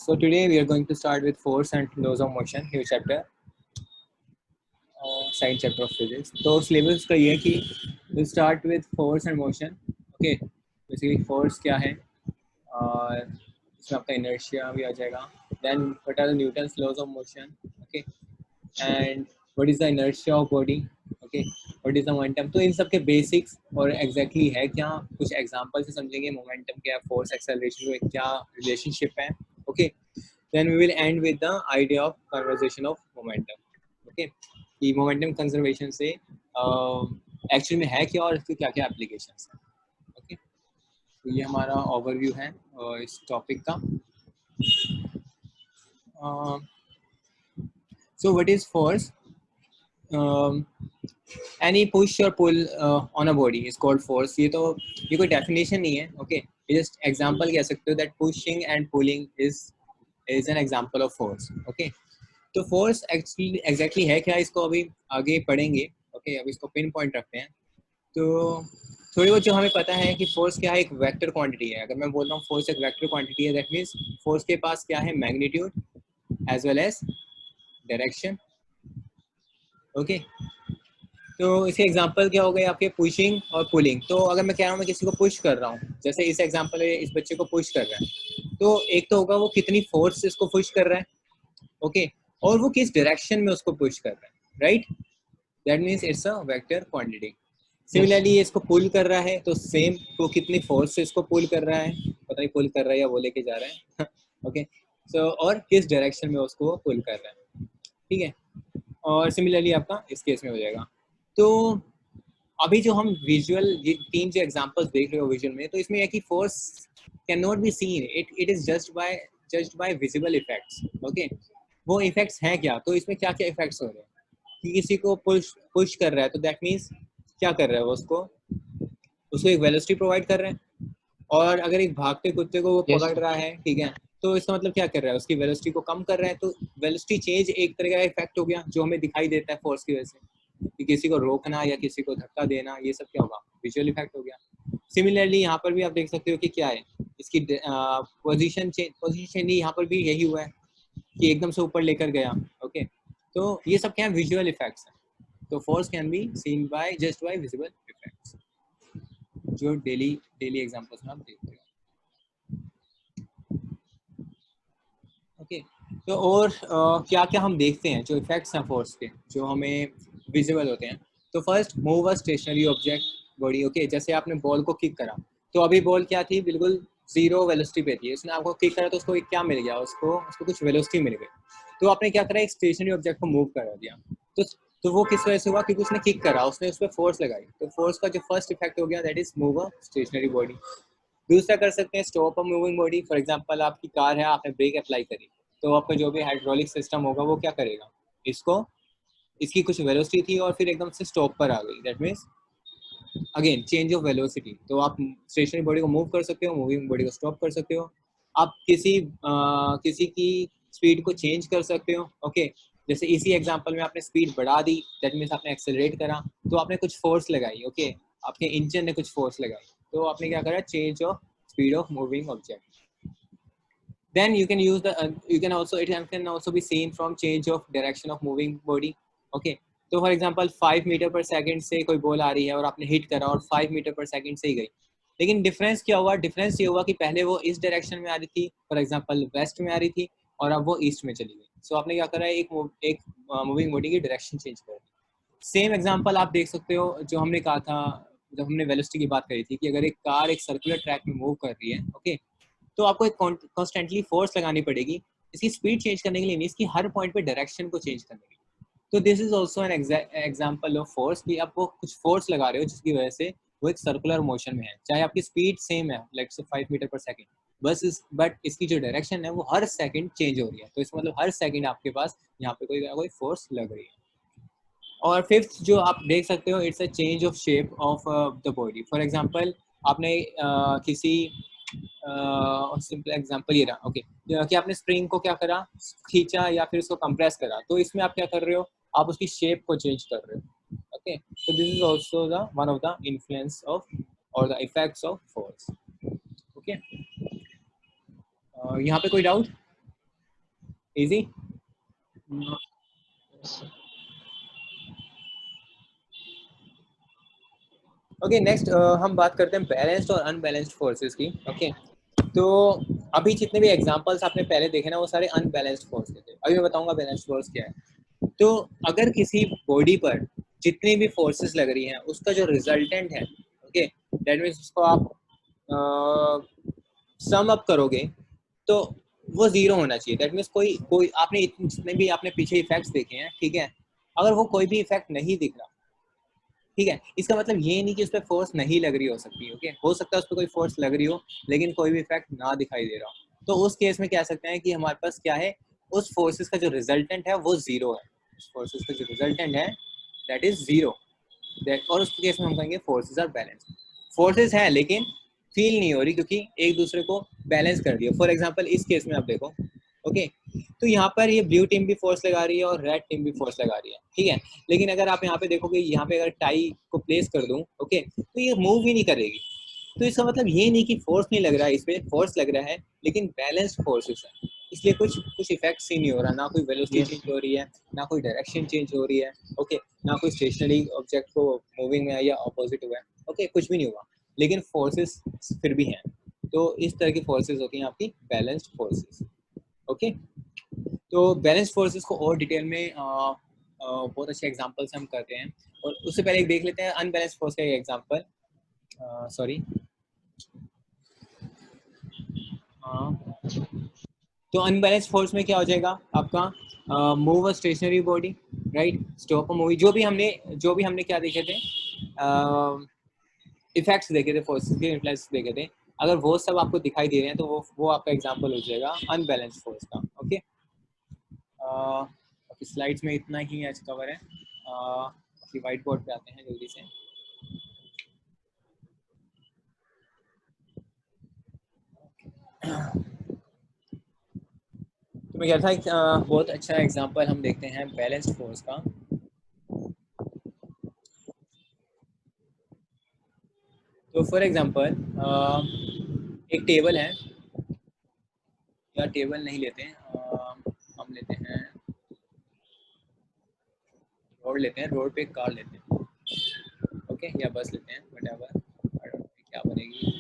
So today we are going to start with force and laws of motion, new chapter, second chapter of physics. तो syllabus का ये है कि we start with force and motion. Okay, basically force क्या है और इसमें आपका inertia भी आ जाएगा. Then what are the Newton's laws of motion? Okay, and what is the inertia of body? Okay, what is the momentum? तो इन सब के basics और exactly है क्या, कुछ example से समझेंगे momentum क्या है, force acceleration में क्या relationship है. Okay, then we will end with the idea of conservation of momentum. Okay, कि momentum conservation से actually में है क्या और इसके क्या क्या applications हैं. Okay, तो ये हमारा overview है इस topic का. So what is force? Any push or pull on a body is called force. ये कोई definition नहीं है. Okay, ये just example कह सकते हो that pushing and pulling is an example of force. Okay, तो force actually exactly है क्या, इसको अभी आगे पढ़ेंगे. Okay, अभी इसको पिन पॉइंट रखते हैं. तो थोड़ी बहुत जो हमें पता है कि फोर्स क्या है, एक वेक्टर क्वांटिटी है. अगर मैं बोल रहा हूँ फोर्स एक वेक्टर क्वांटिटी है, दैट मीन्स फोर्स के पास क्या है, magnitude as well as direction. Okay, तो इसके एग्जांपल क्या हो गए आपके, पुशिंग और पुलिंग. तो अगर मैं कह रहा हूँ मैं किसी को पुश कर रहा हूँ, जैसे इस एग्जांपल में इस बच्चे को पुश कर रहा है, तो एक तो होगा वो कितनी फोर्स से इसको पुश कर रहा है. ओके, और वो किस डायरेक्शन में उसको पुश कर रहा है. Right, that means it's a vector quantity. Similarly इसको पुल कर रहा है, तो सेम वो कितनी फोर्स से इसको पुल कर रहा है, पता नहीं पुल कर रहा है या वो लेके जा रहा है. ओके, सो और किस डायरेक्शन में उसको पुल कर रहा है. ठीक है, और सिमिलरली आपका इस केस में हो जाएगा. तो अभी जो हम विजुअल ये तीन जो एग्जांपल्स देख रहे हो विजुअल में, तो इसमें है कि force can not be seen, it is just by visible effects. Okay, वो इफेक्ट्स हैं क्या, तो इसमें क्या क्या इफेक्ट्स हो रहे हैं कि किसी को पुश कर रहा है, तो दैट मीन्स क्या कर रहा है वो, उसको एक वेलोसिटी प्रोवाइड कर रहे हैं. और अगर एक भागते कुत्ते को वो पकड़ रहा है, ठीक है, तो इसका मतलब क्या कर रहा है, उसकी वेलोसिटी को कम कर रहा है. तो वेलोसिटी चेंज एक तरह का इफेक्ट हो गया जो हमें दिखाई देता है फोर्स की वजह से, कि किसी को रोकना या किसी को धक्का देना, ये सब क्या होगा, विजुअल इफेक्ट हो गया. सिमिलरली यहाँ पर भी आप देख सकते हो कि क्या है, इसकी पोजीशन ही यहाँ पर भी यही हुआ है कि एकदम से ऊपर लेकर गया. ओके, तो ये सब क्या है, विजुअल इफेक्ट्स हैं. तो force can be seen by just by visible effects, जो डेली एग्जांपल्स में आप देखते हो. ओके, तो और क्या क्या हम देखते हैं जो इफेक्ट्स हैं फोर्स के, जो हमें विजिबल होते हैं. तो first, move a stationary object body. Okay, जैसे आपने बॉल को किक करा, तो अभी बॉल क्या थी, बिल्कुल जीरो वेलोसिटी पे थी. उसने आपको किक करा तो उसको क्या मिल गया, उसको कुछ वेलोसिटी मिल गई. तो आपने क्या करा, एक स्टेशनरी ऑब्जेक्ट को मूव करा दिया. तो वो किस वजह से हुआ, क्योंकि उसने किक करा, उसने उस पर फोर्स लगाई. तो फोर्स का जो फर्स्ट इफेक्ट हो गया, that is move a stationary body. दूसरा कर सकते हैं stop a moving body. For example आपकी कार है, आपने ब्रेक अप्लाई करी, तो आपका जो भी हाइड्रोलिक सिस्टम होगा वो क्या करेगा, इसकी कुछ वेलोसिटी थी और फिर एकदम से स्टॉप पर आ गई. That means again change of velocity. तो आप स्टेशनरी बॉडी को मूव कर सकते हो, मूविंग बॉडी को स्टॉप कर सकते हो. आप किसी की स्पीड को चेंज कर सकते हो. ओके, जैसे इसी एग्जांपल में आपने स्पीड बढ़ा दी, दैट मीन्स आपने एक्सेलरेट करा, तो आपने कुछ फोर्स लगाई. ओके, आपके इंजन ने कुछ फोर्स लगाई, तो आपने क्या करा, change of speed of moving object. Then you can use the it can also be seen from change of direction of moving body. Okay, तो for example 5 metre per second से कोई बॉल आ रही है और आपने हिट करा और 5 metre per second से ही गई. लेकिन डिफरेंस क्या हुआ, डिफरेंस ये हुआ कि पहले वो इस डायरेक्शन में आ रही थी, फॉर एग्जांपल वेस्ट में आ रही थी, और अब वो ईस्ट में चली गई. सो आपने क्या करा, एक मूविंग बॉडी की डायरेक्शन चेंज कर दी. सेम एग्जांपल आप देख सकते हो जो हमने कहा था जब हमने वेलोसिटी की बात करी थी, कि अगर एक कार एक सर्कुलर ट्रैक में मूव कर रही है, ओके, तो आपको एक कॉन्स्टेंटली फोर्स लगानी पड़ेगी इसकी स्पीड चेंज करने के लिए, नहीं इसकी हर पॉइंट पे डायरेक्शन को चेंज करने के लिए. तो this is also an example of force, कि आप वो कुछ फोर्स लगा रहे हो जिसकी वजह से वो एक सर्कुलर मोशन में है, चाहे आपकी स्पीड सेम है, लाइक से 5 मीटर पर सेकंड, बट इसकी जो डायरेक्शन है वो हर सेकंड चेंज हो रही है. तो इसका मतलब हर सेकंड आपके पास यहाँ पे कोई फोर्स लग रही है. और फिफ्थ जो आप देख सकते हो, it's a change of shape of the body. For example आपने किसी सिंपल एग्जांपल ये रहा. ओके, कि आपने स्प्रिंग को क्या करा, खींचा या फिर उसको कंप्रेस करा, तो इसमें आप क्या कर रहे हो, आप उसकी शेप को चेंज कर रहे हो. Okay, so this is also the one of the influence of or the effects of force. Okay, यहाँ पे कोई doubt? Easy. No. Yes, sir. Okay next हम बात करते हैं बैलेंस्ड और अनबैलेंस्ड फोर्सेस की। ओके तो अभी जितने भी एग्जांपल्स आपने पहले देखे ना वो सारे अनबैलेंस्ड फोर्स के थे। अभी मैं बताऊंगा बैलेंस्ड फोर्स क्या है। तो अगर किसी बॉडी पर जितनी भी फोर्सेस लग रही हैं उसका जो रिजल्टेंट है, ओके दैट मीन्स उसको आप सम अप करोगे तो वो जीरो होना चाहिए। दैट मीन्स कोई कोई आपने जितने भी आपने पीछे इफेक्ट्स देखे हैं, ठीक है, अगर वो कोई भी इफेक्ट नहीं दिख रहा, ठीक है, इसका मतलब ये नहीं कि उस पर फोर्स नहीं लग रही हो सकती। ओके हो सकता है उस पर कोई फोर्स लग रही हो लेकिन कोई भी इफेक्ट ना दिखाई दे रहा हो, तो उस केस में कह सकते हैं कि हमारे पास क्या है, उस फोर्सेस का जो रिजल्टेंट है वो जीरो है। उस फोर्सेस का जो रिजल्टेंट है दैट इज जीरो। दैट और उस केस में हम कहेंगे फोर्सेस आर बैलेंस। फोर्सेस हैं लेकिन फील नहीं हो रही क्योंकि एक दूसरे को बैलेंस कर दिया। फॉर एग्जाम्पल इस केस में आप देखो, ओके तो यहाँ पर ये ब्लू टीम भी फोर्स लगा रही है और रेड टीम भी फोर्स लगा रही है, ठीक है, लेकिन अगर आप यहाँ पे देखोगे, यहाँ पे अगर टाई को प्लेस कर दूं, ओके तो ये मूव ही नहीं करेगी। तो इसका मतलब ये नहीं कि फोर्स नहीं लग रहा है, इस पे फोर्स लग रहा है लेकिन बैलेंस्ड फोर्सेस है, इसलिए कुछ कुछ इफेक्ट्स ही नहीं हो रहा, ना कोई वेलोसिटी Yes, चेंज हो रही है, ना कोई डायरेक्शन चेंज हो रही है, ओके ना कोई स्टेशनरी ऑब्जेक्ट को मूविंग में या ऑपोजिट हुआ है, ओके कुछ भी नहीं हुआ, लेकिन फोर्सेस फिर भी हैं। तो इस तरह की फोर्सेस होती हैं आपकी बैलेंस्ड फोर्सेस। ओके तो बैलेंस फोर्सेस को और डिटेल में बहुत अच्छे एग्जांपल से हम करते हैं, और उससे पहले एक देख लेते हैं अनबैलेंस फोर्स का एक एग्जांपल। सॉरी तो अनबैलेंस फोर्स में क्या हो जाएगा आपका, move a stationary body, right, stop a moving, जो भी हमने क्या देखे थे, इफेक्ट्स देखे थे, फोर्सेस के इन्फ्लुएंस देखे थे, अगर वो सब आपको दिखाई दे रहे हैं तो वो आपका एग्जांपल हो जाएगा अनबैलेंस फोर्स का। ओके स्लाइड्स में इतना ही आज कवर है। व्हाइट बोर्ड पे आते हैं जल्दी से। तो मैं कह रहा था एक बहुत अच्छा एग्जांपल हम देखते हैं बैलेंस्ड फोर्स का। तो फॉर एग्जांपल एक टेबल है, या टेबल नहीं लेते हैं, हम लेते हैं रोड, लेते हैं रोड पे एक कार लेते हैं, ओके या बस लेते हैं, व्हाटएवर, क्या बनेगी।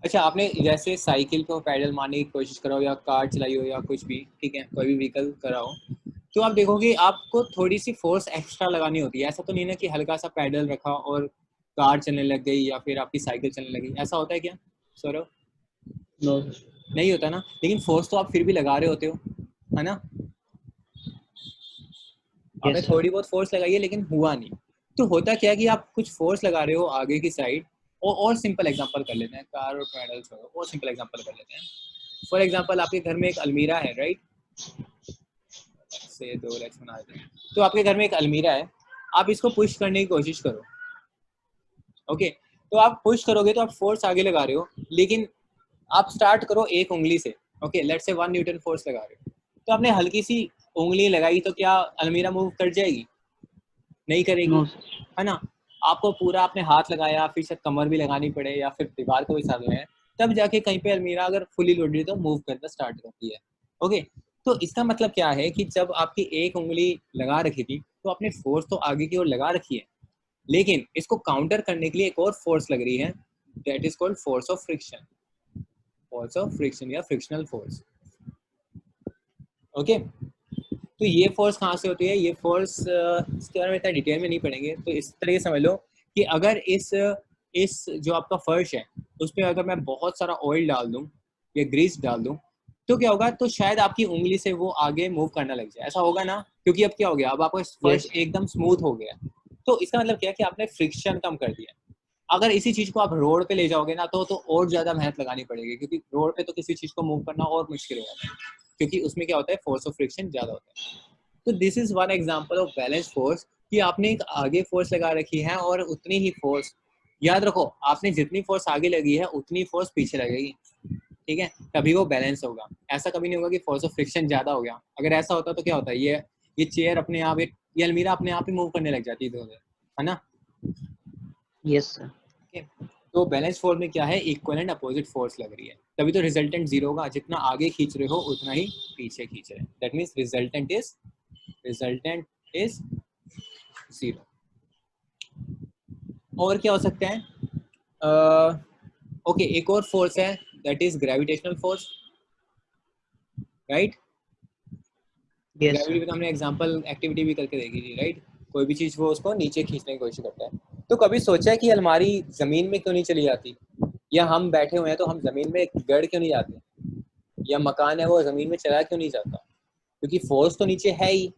अच्छा आपने जैसे साइकिल को पैडल मारने की कोशिश करो या कार चलाई हो या कुछ भी, ठीक है, कोई भी व्हीकल करा हो, तो आप देखोगे आपको थोड़ी सी फोर्स एक्स्ट्रा लगानी होती है। ऐसा तो नहीं ना कि हल्का सा पैडल रखा और कार चलने लग गई या फिर आपकी साइकिल चलने लगी, ऐसा होता है क्या सौरभ? no. नहीं होता ना, लेकिन फोर्स तो आप फिर भी लगा रहे होते हो, है ना, आपने Yes, sir. थोड़ी बहुत फोर्स लगाई है लेकिन हुआ नहीं। तो होता क्या है कि आप कुछ फोर्स लगा रहे हो आगे की साइड, और सिंपल एग्जांपल कर लेते हैं, कार और पैडल छोड़ो, और सिंपल एग्जांपल कर लेते हैं। फॉर एग्जांपल आपके घर में एक अलमीरा है, राइट, से 2 लेग्स बना देते हैं। तो आपके घर में एक अलमीरा है, आप इसको पुश करने की कोशिश करो, ओके तो आप पुश करोगे तो आप फोर्स आगे लगा रहे हो, लेकिन आप स्टार्ट करो एक उंगली से, okay let's say 1 Newton force लगा रहे हो, तो आपने हल्की सी उंगली लगाई तो क्या अलमीरा मूव कर जाएगी? नहीं करेगी, No, sir. है ना। आपको पूरा आपने हाथ लगाया, फिर शायद कमर भी लगानी पड़े या फिर दीवार को भी साथ लगाए, तब जाके कहीं पे अलमीरा अगर फुली लोडेड तो मूव करना स्टार्ट करती है। ओके तो इसका मतलब क्या है कि जब आपकी एक उंगली लगा रखी थी तो आपने फोर्स तो आगे की ओर लगा रखी है, लेकिन इसको काउंटर करने के लिए एक और फोर्स लग रही है, that is called force of friction, force of friction या फ्रिक्शनल फोर्स। ओके तो ये फोर्स कहाँ से होती है, ये फोर्स इसके बारे में इतना डिटेल में नहीं पढ़ेंगे, तो इस तरीके समझ लो कि अगर इस जो आपका फर्श है उस पर अगर मैं बहुत सारा ऑयल डाल दूं या ग्रीस डाल दूं तो क्या होगा, तो शायद आपकी उंगली से वो आगे मूव करना लग जाए, ऐसा होगा ना, क्योंकि अब क्या हो गया, अब आपका फर्श Yes. एकदम स्मूथ हो गया। तो इसका मतलब क्या है कि आपने फ्रिक्शन कम कर दिया। अगर इसी चीज को आप रोड पे ले जाओगे ना तो और ज्यादा मेहनत लगानी पड़ेगी, क्योंकि रोड पे तो किसी चीज को मूव करना और मुश्किल हो जाता है, क्योंकि उसमें क्या होता है, फोर्स ऑफ फ्रिक्शन ज्यादा होता है। तो this is one example of balance force, कि आपने एक आगे फोर्स लगा रखी है और उतनी ही फोर्स, याद रखो आपने जितनी फोर्स आगे लगी है उतनी फोर्स पीछे लगेगी, ठीक है, तभी वो बैलेंस होगा। ऐसा कभी नहीं होगा कि फोर्स ऑफ फ्रिक्शन ज्यादा हो गया, अगर ऐसा होता तो क्या होता है, ये चेयर अपने आप, ये अलमीरा अपने आप ही मूव करने लग जाती है इधर उधर, है ना। Yes, sir. okay? तो बैलेंस फोर्स में क्या है, इक्वल एंड अपोजिट फोर्स लग रही है, तभी तो रिजल्टेंट जीरो होगा। जितना आगे खींच रहे हो उतना ही पीछे खींच रहे हैं, that means resultant is zero. और क्या हो सकता है, ओके एक और फोर्स है, that is gravitational force, right. Yes, gravity sir. पे तो हमने एग्जांपल एक्टिविटी भी करके देखी थी, राइट। कोई भी चीज वो उसको नीचे खींचने की कोशिश करता है। तो कभी सोचा है कि अलमारी जमीन में क्यों नहीं चली जाती, या हम बैठे हुए हैं तो हम जमीन में गड़ क्यों नहीं जाते, या मकान है वो जमीन में चला क्यों नहीं जाता, क्योंकि फोर्स तो नीचे है ही।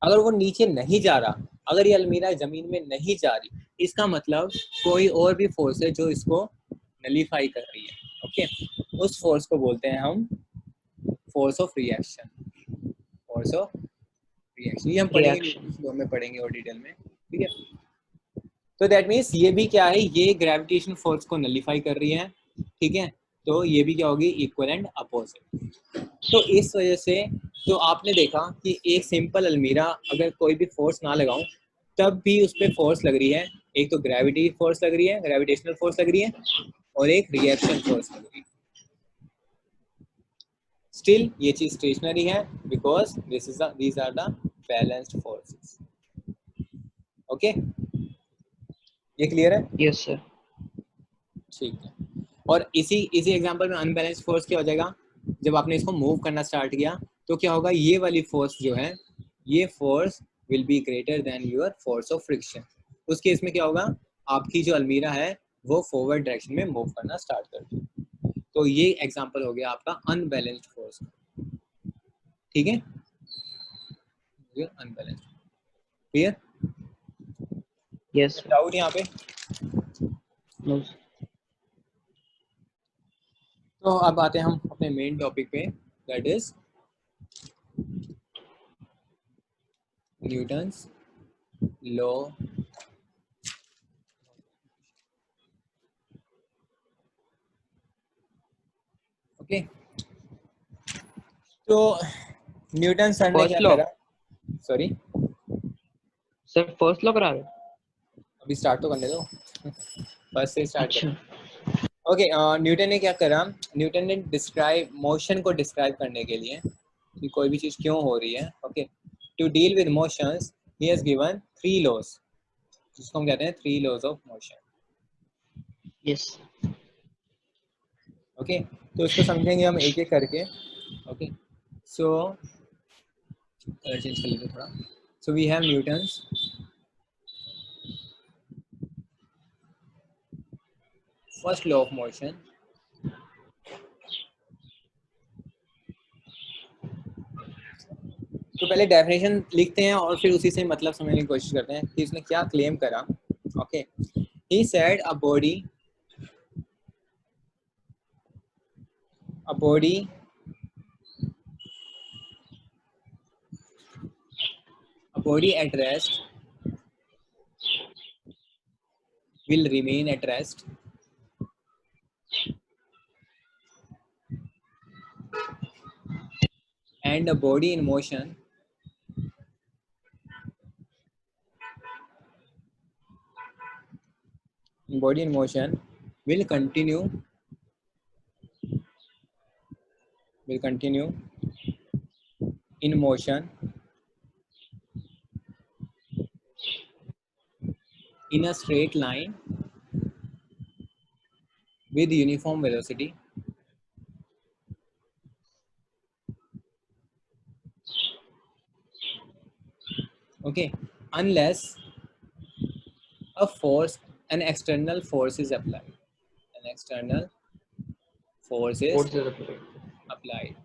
अगर वो नीचे नहीं जा रहा, अगर ये अलमीरा जमीन में नहीं जा रही, इसका मतलब कोई और भी फोर्स है जो इसको नलीफाई कर रही है, ओके। उस फोर्स को बोलते हैं हम force of reaction, force of reaction. ये हम पढ़ेंगे, Reaction. फ्लो में पढ़ेंगे और डिटेल में, ठीक है। तो दैट मीन्स ये भी क्या है, ये ग्रेविटेशन फोर्स को नलीफाई कर रही है, ठीक है। तो ये भी क्या होगी, इक्वल एंड अपोजिट। तो इस वजह से तो आपने देखा कि एक सिंपल अलमीरा अगर कोई भी फोर्स ना लगाऊं तब भी उस पर फोर्स लग रही है। एक तो ग्रेविटी फोर्स लग रही है, ग्रेविटेशनल फोर्स लग रही है, और एक रिएक्शन फोर्स लग रही है। स्टिल ये चीज स्टेशनरी है because these are the balanced forces, okay. ये क्लियर है, Yes, sir. ठीक है। और इसी इसी एग्जांपल में अनबैलेंस्ड फोर्स क्या हो जाएगा, जब आपने इसको मूव करना स्टार्ट किया तो क्या होगा, ये वाली फोर्स जो है, ये force will be greater than your force of friction. उस केस में क्या होगा, आपकी जो अलमीरा है वो फॉरवर्ड डायरेक्शन में मूव करना स्टार्ट कर देगी। तो ये एग्जांपल हो गया आपका अनबैलेंस्ड फोर्स, ठीक है, unbalanced, clear. Yes, sir. Doubt यहाँ पे। No, sir. तो अब आते हैं हम अपने मेन टॉपिक पे, that is Newton's law. Okay, तो न्यूटन सर ने क्या First law. करा, सॉरी Sir, first law करा रहे हो? अभी स्टार्ट तो करने दो, फर्स्ट से स्टार्ट अच्छा. करें। ओके, न्यूटन ने क्या करा, न्यूटन ने डिस्क्राइब मोशन को डिस्क्राइब करने के लिए कि कोई भी चीज क्यों हो रही है, okay, to deal with motions he has given 3 laws, जिसको हम कहते हैं 3 laws of motion, Yes. Okay. तो इसको समझेंगे हम एक एक करके, ओके। सो कलर चेंज कर लेते थोड़ा। So we have Newton's first law of motion. तो पहले डेफिनेशन लिखते हैं और फिर उसी से मतलब समझने की कोशिश करते हैं कि इसने क्या क्लेम करा, okay. He said a body at rest will remain at rest and a body in motion will continue in motion in a straight line with uniform velocity okay, unless a force an external force is applied, an external force is What is the applied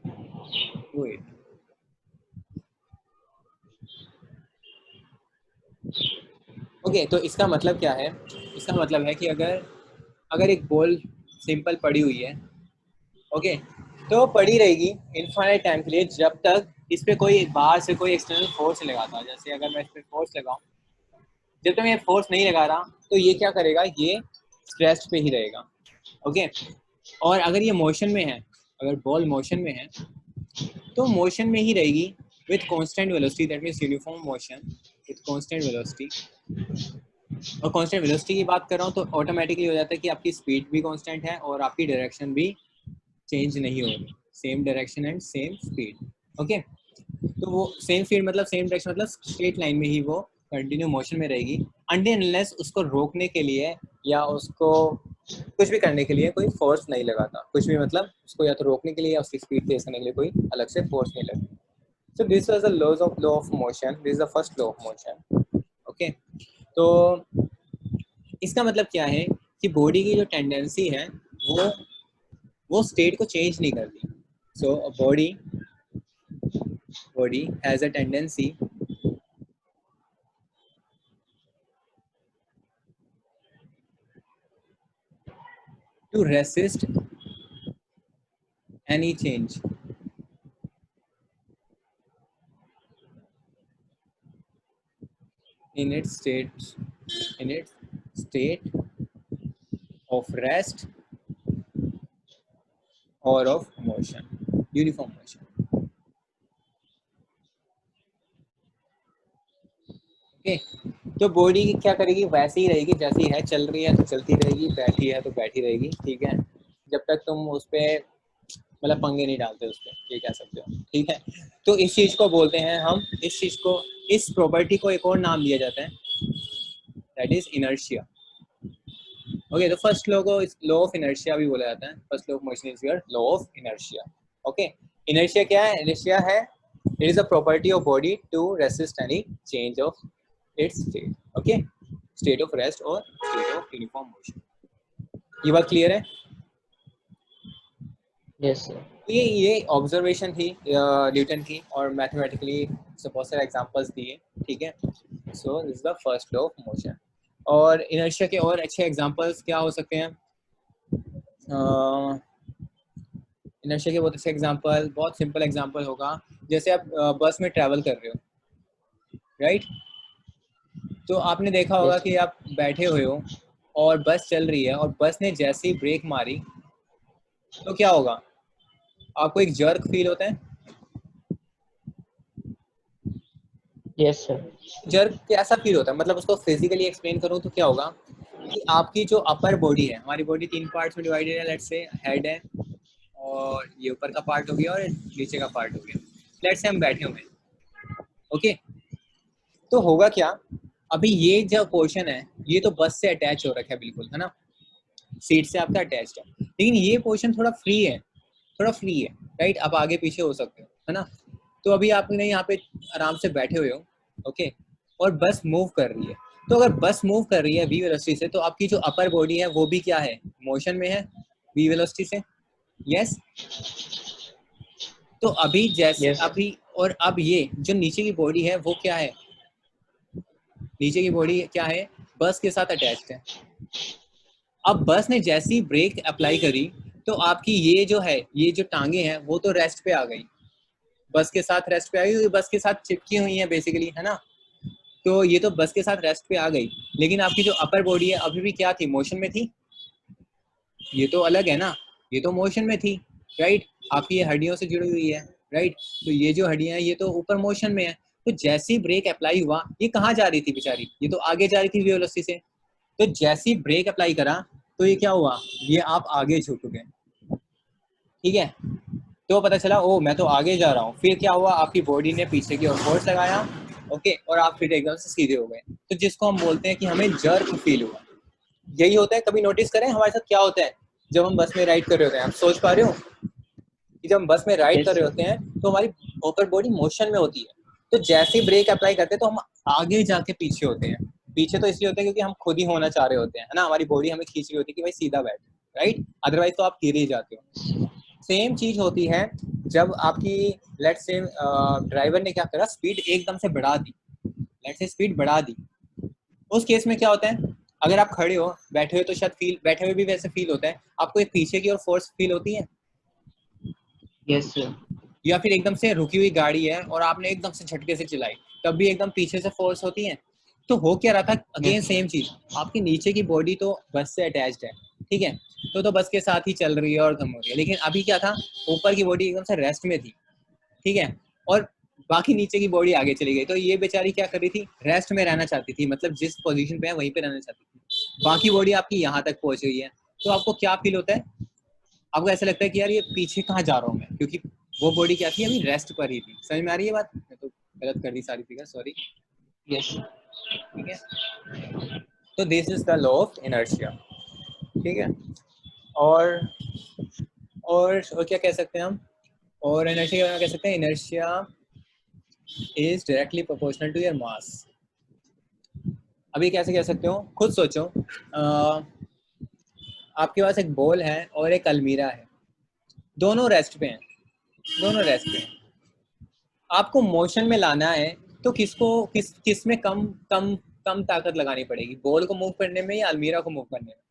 to it। Okay, तो इसका मतलब क्या है, इसका मतलब है कि अगर एक बॉल सिंपल पड़ी हुई है, ओके, तो पड़ी रहेगी इनफाइनाइट टाइम के लिए जब तक इस पे कोई बाहर से कोई एक्सटर्नल फोर्स लगाता है। जैसे अगर मैं इस पे फोर्स लगाऊं, जब तक मैं फोर्स नहीं लगा रहा तो ये क्या करेगा, ये स्ट्रेस पे ही रहेगा, ओके। और अगर ये मोशन में है, अगर बॉल मोशन में है तो मोशन में ही रहेगी with constant velocity, that means uniform motion with constant velocity, और कांस्टेंट वेलोसिटी की बात कर रहा हूँ तो ऑटोमेटिकली हो जाता है कि आपकी स्पीड भी कांस्टेंट है और आपकी डायरेक्शन भी चेंज नहीं हो रही, same direction and same speed. Okay, तो वो सेम स्पीड मतलब सेम डायरेक्शन मतलब स्ट्रेट लाइन में ही वो कंटिन्यू मोशन में रहेगी अनटिल अनलेस उसको रोकने के लिए या उसको कुछ भी करने के लिए कोई फोर्स नहीं लगाता, कुछ भी मतलब उसको या तो रोकने के लिए या उसकी स्पीड तेज करने के लिए कोई अलग से फोर्स नहीं लगता। So this was the law of motion, this is the first law of motion. Okay, तो इसका मतलब क्या है कि बॉडी की जो टेंडेंसी है वो स्टेट को चेंज नहीं करती। So body has a tendency to resist any change in its state of rest or of motion, uniform motion। Okay, तो बॉडी क्या करेगी, वैसे ही रहेगी जैसी है, चल रही है तो चलती रहेगी, बैठी है तो बैठी रहेगी, ठीक है, जब तक तुम उस पर मतलब पंगे नहीं डालते उस पर, ये कह सकते हो, ठीक है। तो इस चीज को बोलते हैं हम, इस चीज को, इस प्रॉपर्टी को एक और नाम दिया जाता है, दैट इज इनर्शिया। ओके, तो फर्स्ट लॉ को लॉ ऑफ इनर्शिया भी बोला जाता है, first law of motion is your law of inertia. Okay, inertia क्या है, इनर्शिया है it is a property of body to resist any change of its state. Okay, state of rest और state of uniform motion. ये बात clear है? Yes sir. ये observation थी Newton की, और मैथमेटिकली बहुत सारे एग्जांपल्स दिए, ठीक है। So this is the first law of motion. और इनर्शिया के और अच्छे एग्जांपल्स क्या हो सकते हैं? इनर्शिया के बहुत अच्छे एग्जांपल, बहुत सिंपल एग्जांपल होगा, जैसे आप बस में ट्रैवल कर रहे हो, राइट? तो आपने देखा होगा यस कि आप बैठे हुए हो और बस चल रही है, और बस ने जैसे ही ब्रेक मारी तो क्या होगा, आपको एक जर्क फील होता है। Yes sir. जर्क कैसा फील होता है, मतलब उसको फिजिकली एक्सप्लेन करूँ तो क्या होगा कि आपकी जो अपर बॉडी है, हमारी बॉडी 3 पार्ट्स में डिवाइडेड है, लेट्स से हेड है, और ये ऊपर का पार्ट हो गया और नीचे का पार्ट हो गया, लेट्स से हम बैठे हुए हैं। ओके, तो होगा क्या, अभी ये जो पोर्शन है ये तो बस से अटैच हो रखा है बिल्कुल, है ना, सीट से आपका अटैच्ड है, लेकिन ये पोर्शन थोड़ा फ्री है, थोड़ा फ्री है, राइट, आप आगे पीछे हो सकते हो, है ना। तो अभी आपने यहाँ पे आराम से बैठे हुए हो, ओके, और बस मूव कर रही है, तो अगर बस मूव कर रही है वी वेलोसिटी से, तो आपकी जो अपर बॉडी है वो भी क्या है, मोशन में है वी वेलोसिटी से, यस। तो अभी जैसे यस अभी, और अब ये जो नीचे की बॉडी है वो क्या है, नीचे की बॉडी क्या है, बस के साथ अटैच्ड है। अब बस ने जैसी ब्रेक अप्लाई करी तो आपकी ये जो है, ये जो टांगे हैं वो तो रेस्ट पे आ गई, बस के साथ रेस्ट पे आ गई, बस के साथ चिपकी हुई है बेसिकली, है ना। तो ये तो बस के साथ रेस्ट पे आ गई, लेकिन आपकी जो अपर बॉडी है अभी भी क्या थी, मोशन में थी, ये तो अलग है ना, ये तो मोशन में थी, राइट, आपकी ये हड्डियों से जुड़ी हुई है, राइट, तो ये जो हड्डियां हैं ये तो ऊपर मोशन में है। तो जैसी ब्रेक अप्लाई हुआ, ये कहाँ जा रही थी बेचारी, ये तो आगे जा रही थी वेलोसिटी से, तो जैसी ब्रेक अप्लाई करा तो ये क्या हुआ, ये आप आगे झुक गए, ठीक है। तो पता चला ओ मैं तो आगे जा रहा हूँ, फिर क्या हुआ, आपकी बॉडी ने पीछे की ओर फोर्स लगाया, ओके, और आप फिर एकदम से सीधे हो गए, तो जिसको हम बोलते हैं कि हमें जर्क फील हुआ। यही होता है, कभी नोटिस करें हमारे साथ क्या होता है जब हम बस में राइड कर रहे होते हैं, आप सोच पा रहे हो कि जब हम बस में राइड कर यस रहे सर। होते हैं तो हमारी अपर बॉडी मोशन में होती है, तो जैसे ब्रेक अप्लाई करते हैं तो हम आगे जाके पीछे होते हैं। पीछे तो इसलिए होते हैं क्योंकि हम खुद ही होना चाह रहे होते हैं, है ना, हमारी बॉडी हमें खींच रही होती है कि भाई सीधा बैठ, राइट, अदरवाइज तो आप गिर ही जाते हो। सेम चीज होती है जब आपकी, लेट्स से ड्राइवर ने क्या करा, स्पीड एकदम से बढ़ा दी, लेट्स से स्पीड बढ़ा दी, उस केस में क्या होता है, अगर आप खड़े हो, बैठे हुए तो शायद फील, बैठे हुए भी वैसे फील होता है आपको, एक पीछे की ओर फोर्स फील होती है, यस सर। या फिर एकदम से रुकी हुई गाड़ी है और आपने एकदम से झटके से चलाई, तब भी एकदम पीछे से फोर्स होती है। तो हो क्या रहा था, अगेन यस सेम चीज, आपकी नीचे की बॉडी तो बस से अटैच्ड है, ठीक है, तो बस के साथ ही चल रही है और धम हो रही है, लेकिन अभी क्या था, ऊपर की बॉडी एकदम से रेस्ट में थी, ठीक है, और बाकी नीचे की बॉडी आगे चली गई। तो ये बेचारी क्या कर रही थी, रेस्ट में रहना चाहती थी, मतलब जिस पोजीशन पे है वहीं पे रहना चाहती थी। बाकी बॉडी आपकी यहाँ तक पहुंच गई है, तो आपको क्या फील होता है? आपको ऐसा लगता है कि यार ये पीछे कहाँ जा रहा हूँ मैं, क्योंकि वो बॉडी क्या थी, अभी रेस्ट पर ही थी। समझ में आ रही है बात? मैं तो गलत कर दी सारी फिगर, सॉरी। Yes. ठीक है, तो this is the law of inertia. ठीक है, और और क्या कह सकते हैं हम, और इनर्शिया के बारे में कह सकते हैं, inertia is directly proportional to your mass. अभी कैसे कह सकते हो, खुद सोचो। आपके पास एक बॉल है और एक अलमीरा है, दोनों रेस्ट पे हैं, दोनों रेस्ट पे हैं। आपको मोशन में लाना है, तो किस में कम कम कम ताकत लगानी पड़ेगी, बॉल को मूव करने में या अलमीरा को मूव करने में?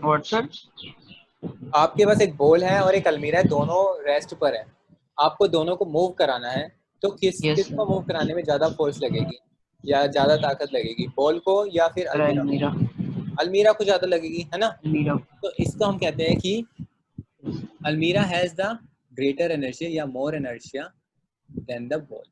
What, sir? आपके पास एक बॉल है और एक अलमीरा है, दोनों रेस्ट पर है, आपको दोनों को मूव कराना है, तो Yes, sir. किसको मूव कराने में ज्यादा फोर्स लगेगी या ज्यादा ताकत लगेगी, बॉल को या फिर Sir, अलमीरा Almira. को? अलमीरा को ज्यादा लगेगी, है ना? Almira. तो इसको हम कहते हैं कि Yes. अलमीरा हैज द ग्रेटर इनर्शिया या more inertia than the ball.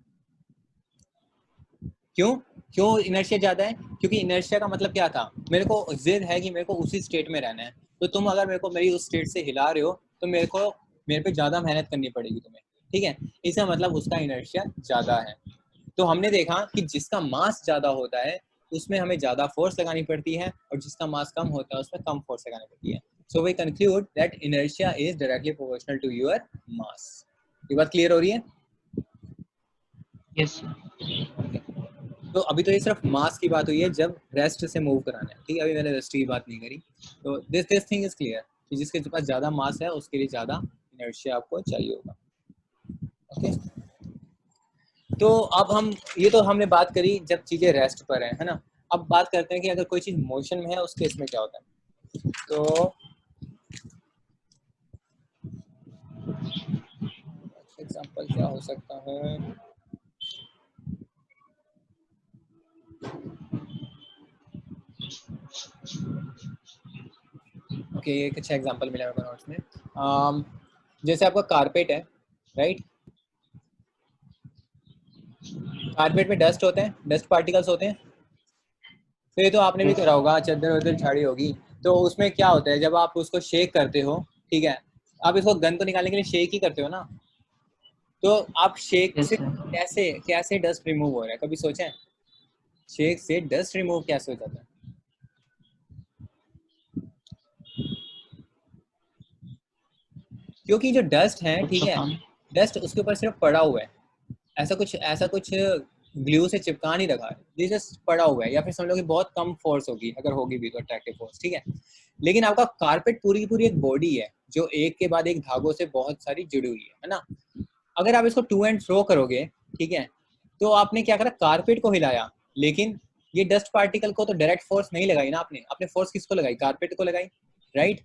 क्यों क्यों इनर्शिया ज्यादा है? क्योंकि इनर्शिया का मतलब क्या था, मेरे को जिद है कि मेरे को उसी स्टेट में रहना है, तो तुम अगर मेरे को मेरी उस स्टेट से हिला रहे हो, तो मेरे पे ज्यादा मेहनत करनी पड़ेगी तुम्हें। ठीक है, इसका मतलब उसका इनर्शिया ज्यादा है। तो हमने देखा कि जिसका मास ज्यादा होता है उसमें हमें ज्यादा फोर्स लगानी पड़ती है, और जिसका मास कम होता है उसमें कम फोर्स लगानी पड़ती है। So we conclude that inertia is directly proportional to your mass. ये बात क्लियर हो रही है? Yes, sir. तो अभी तो ये सिर्फ मास की बात हुई है जब रेस्ट से मूव कराना है, ठीक है, अभी मैंने रेस्ट की बात नहीं करी। तो दिस थिंग इज क्लियर कि जिसके पास ज्यादा मास है उसके लिए ज्यादा इनर्शिया आपको चाहिए होगा। ओके, तो अब हम, ये तो हमने बात करी जब चीजें रेस्ट पर है ना। अब बात करते हैं कि अगर कोई चीज मोशन में है उस केस में क्या होता है। तो एग्जांपल क्या हो सकता है? ओके, एक अच्छा एग्जांपल मिला मेरे को नोट्स में। जैसे आपका कारपेट है, राइट? कारपेट में डस्ट होते हैं, डस्ट पार्टिकल्स होते हैं। तो ये तो आपने भी Yes. करा होगा, चादर वादर झाड़ी होगी, तो उसमें क्या होता है जब आप उसको शेक करते हो, ठीक है, आप इसको गंद को निकालने के लिए शेक ही करते हो ना, तो आप शेक Yes, से sir. कैसे कैसे डस्ट रिमूव हो रहा है, कभी सोचा है? शेक से डस्ट रिमूव कैसे हो जाता है? क्योंकि जो डस्ट है, What's ठीक the है, fun? डस्ट उसके ऊपर सिर्फ पड़ा हुआ है, ऐसा कुछ ग्लू से चिपका नहीं रखा है, ये जस्ट पड़ा हुआ है, या फिर समझ लो कि बहुत कम फोर्स होगी, अगर होगी भी तो अट्रैक्टिव फोर्स, ठीक है। लेकिन आपका कारपेट पूरी की पूरी एक बॉडी है जो एक के बाद एक धागों से बहुत सारी जुड़ी हुई है ना। अगर आप इसको टू एंड फ्रो करोगे, ठीक है, तो आपने क्या करा, कारपेट को हिलाया, लेकिन ये डस्ट पार्टिकल को तो डायरेक्ट फोर्स नहीं लगाई ना आपने, आपने फोर्स किसको लगाई, कारपेट को लगाई, राइट?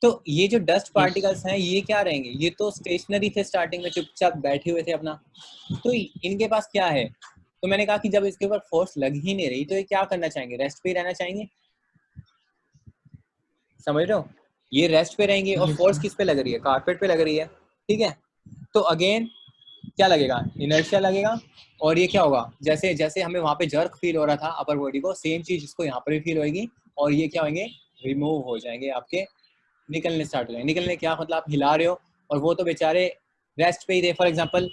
तो ये जो डस्ट Yes. पार्टिकल्स हैं ये क्या रहेंगे, ये तो स्टेशनरी थे, स्टार्टिंग में चुपचाप बैठे हुए थे अपना, तो इनके पास क्या है, तो मैंने कहा कि जब इसके ऊपर फोर्स लग ही नहीं रही तो ये क्या करना चाहेंगे, रेस्ट पे ही रहना चाहेंगे। समझ रहे हो, ये रेस्ट पे रहेंगे, और Yes, फोर्स sir. किस पे लग रही है, कारपेट पे लग रही है, ठीक है। तो अगेन क्या लगेगा, इनर्शिया लगेगा, और ये क्या होगा, जैसे जैसे हमें वहां पे जर्क फील हो रहा था अपर बॉडी को, सेम चीज इसको यहाँ पर भी फील होगी, और ये क्या होंगे, रिमूव हो जाएंगे आपके, निकलने स्टार्ट हो जाएंगे। निकलने क्या मतलब, आप हिला रहे हो और वो तो बेचारे रेस्ट पे ही थे। फॉर एग्जांपल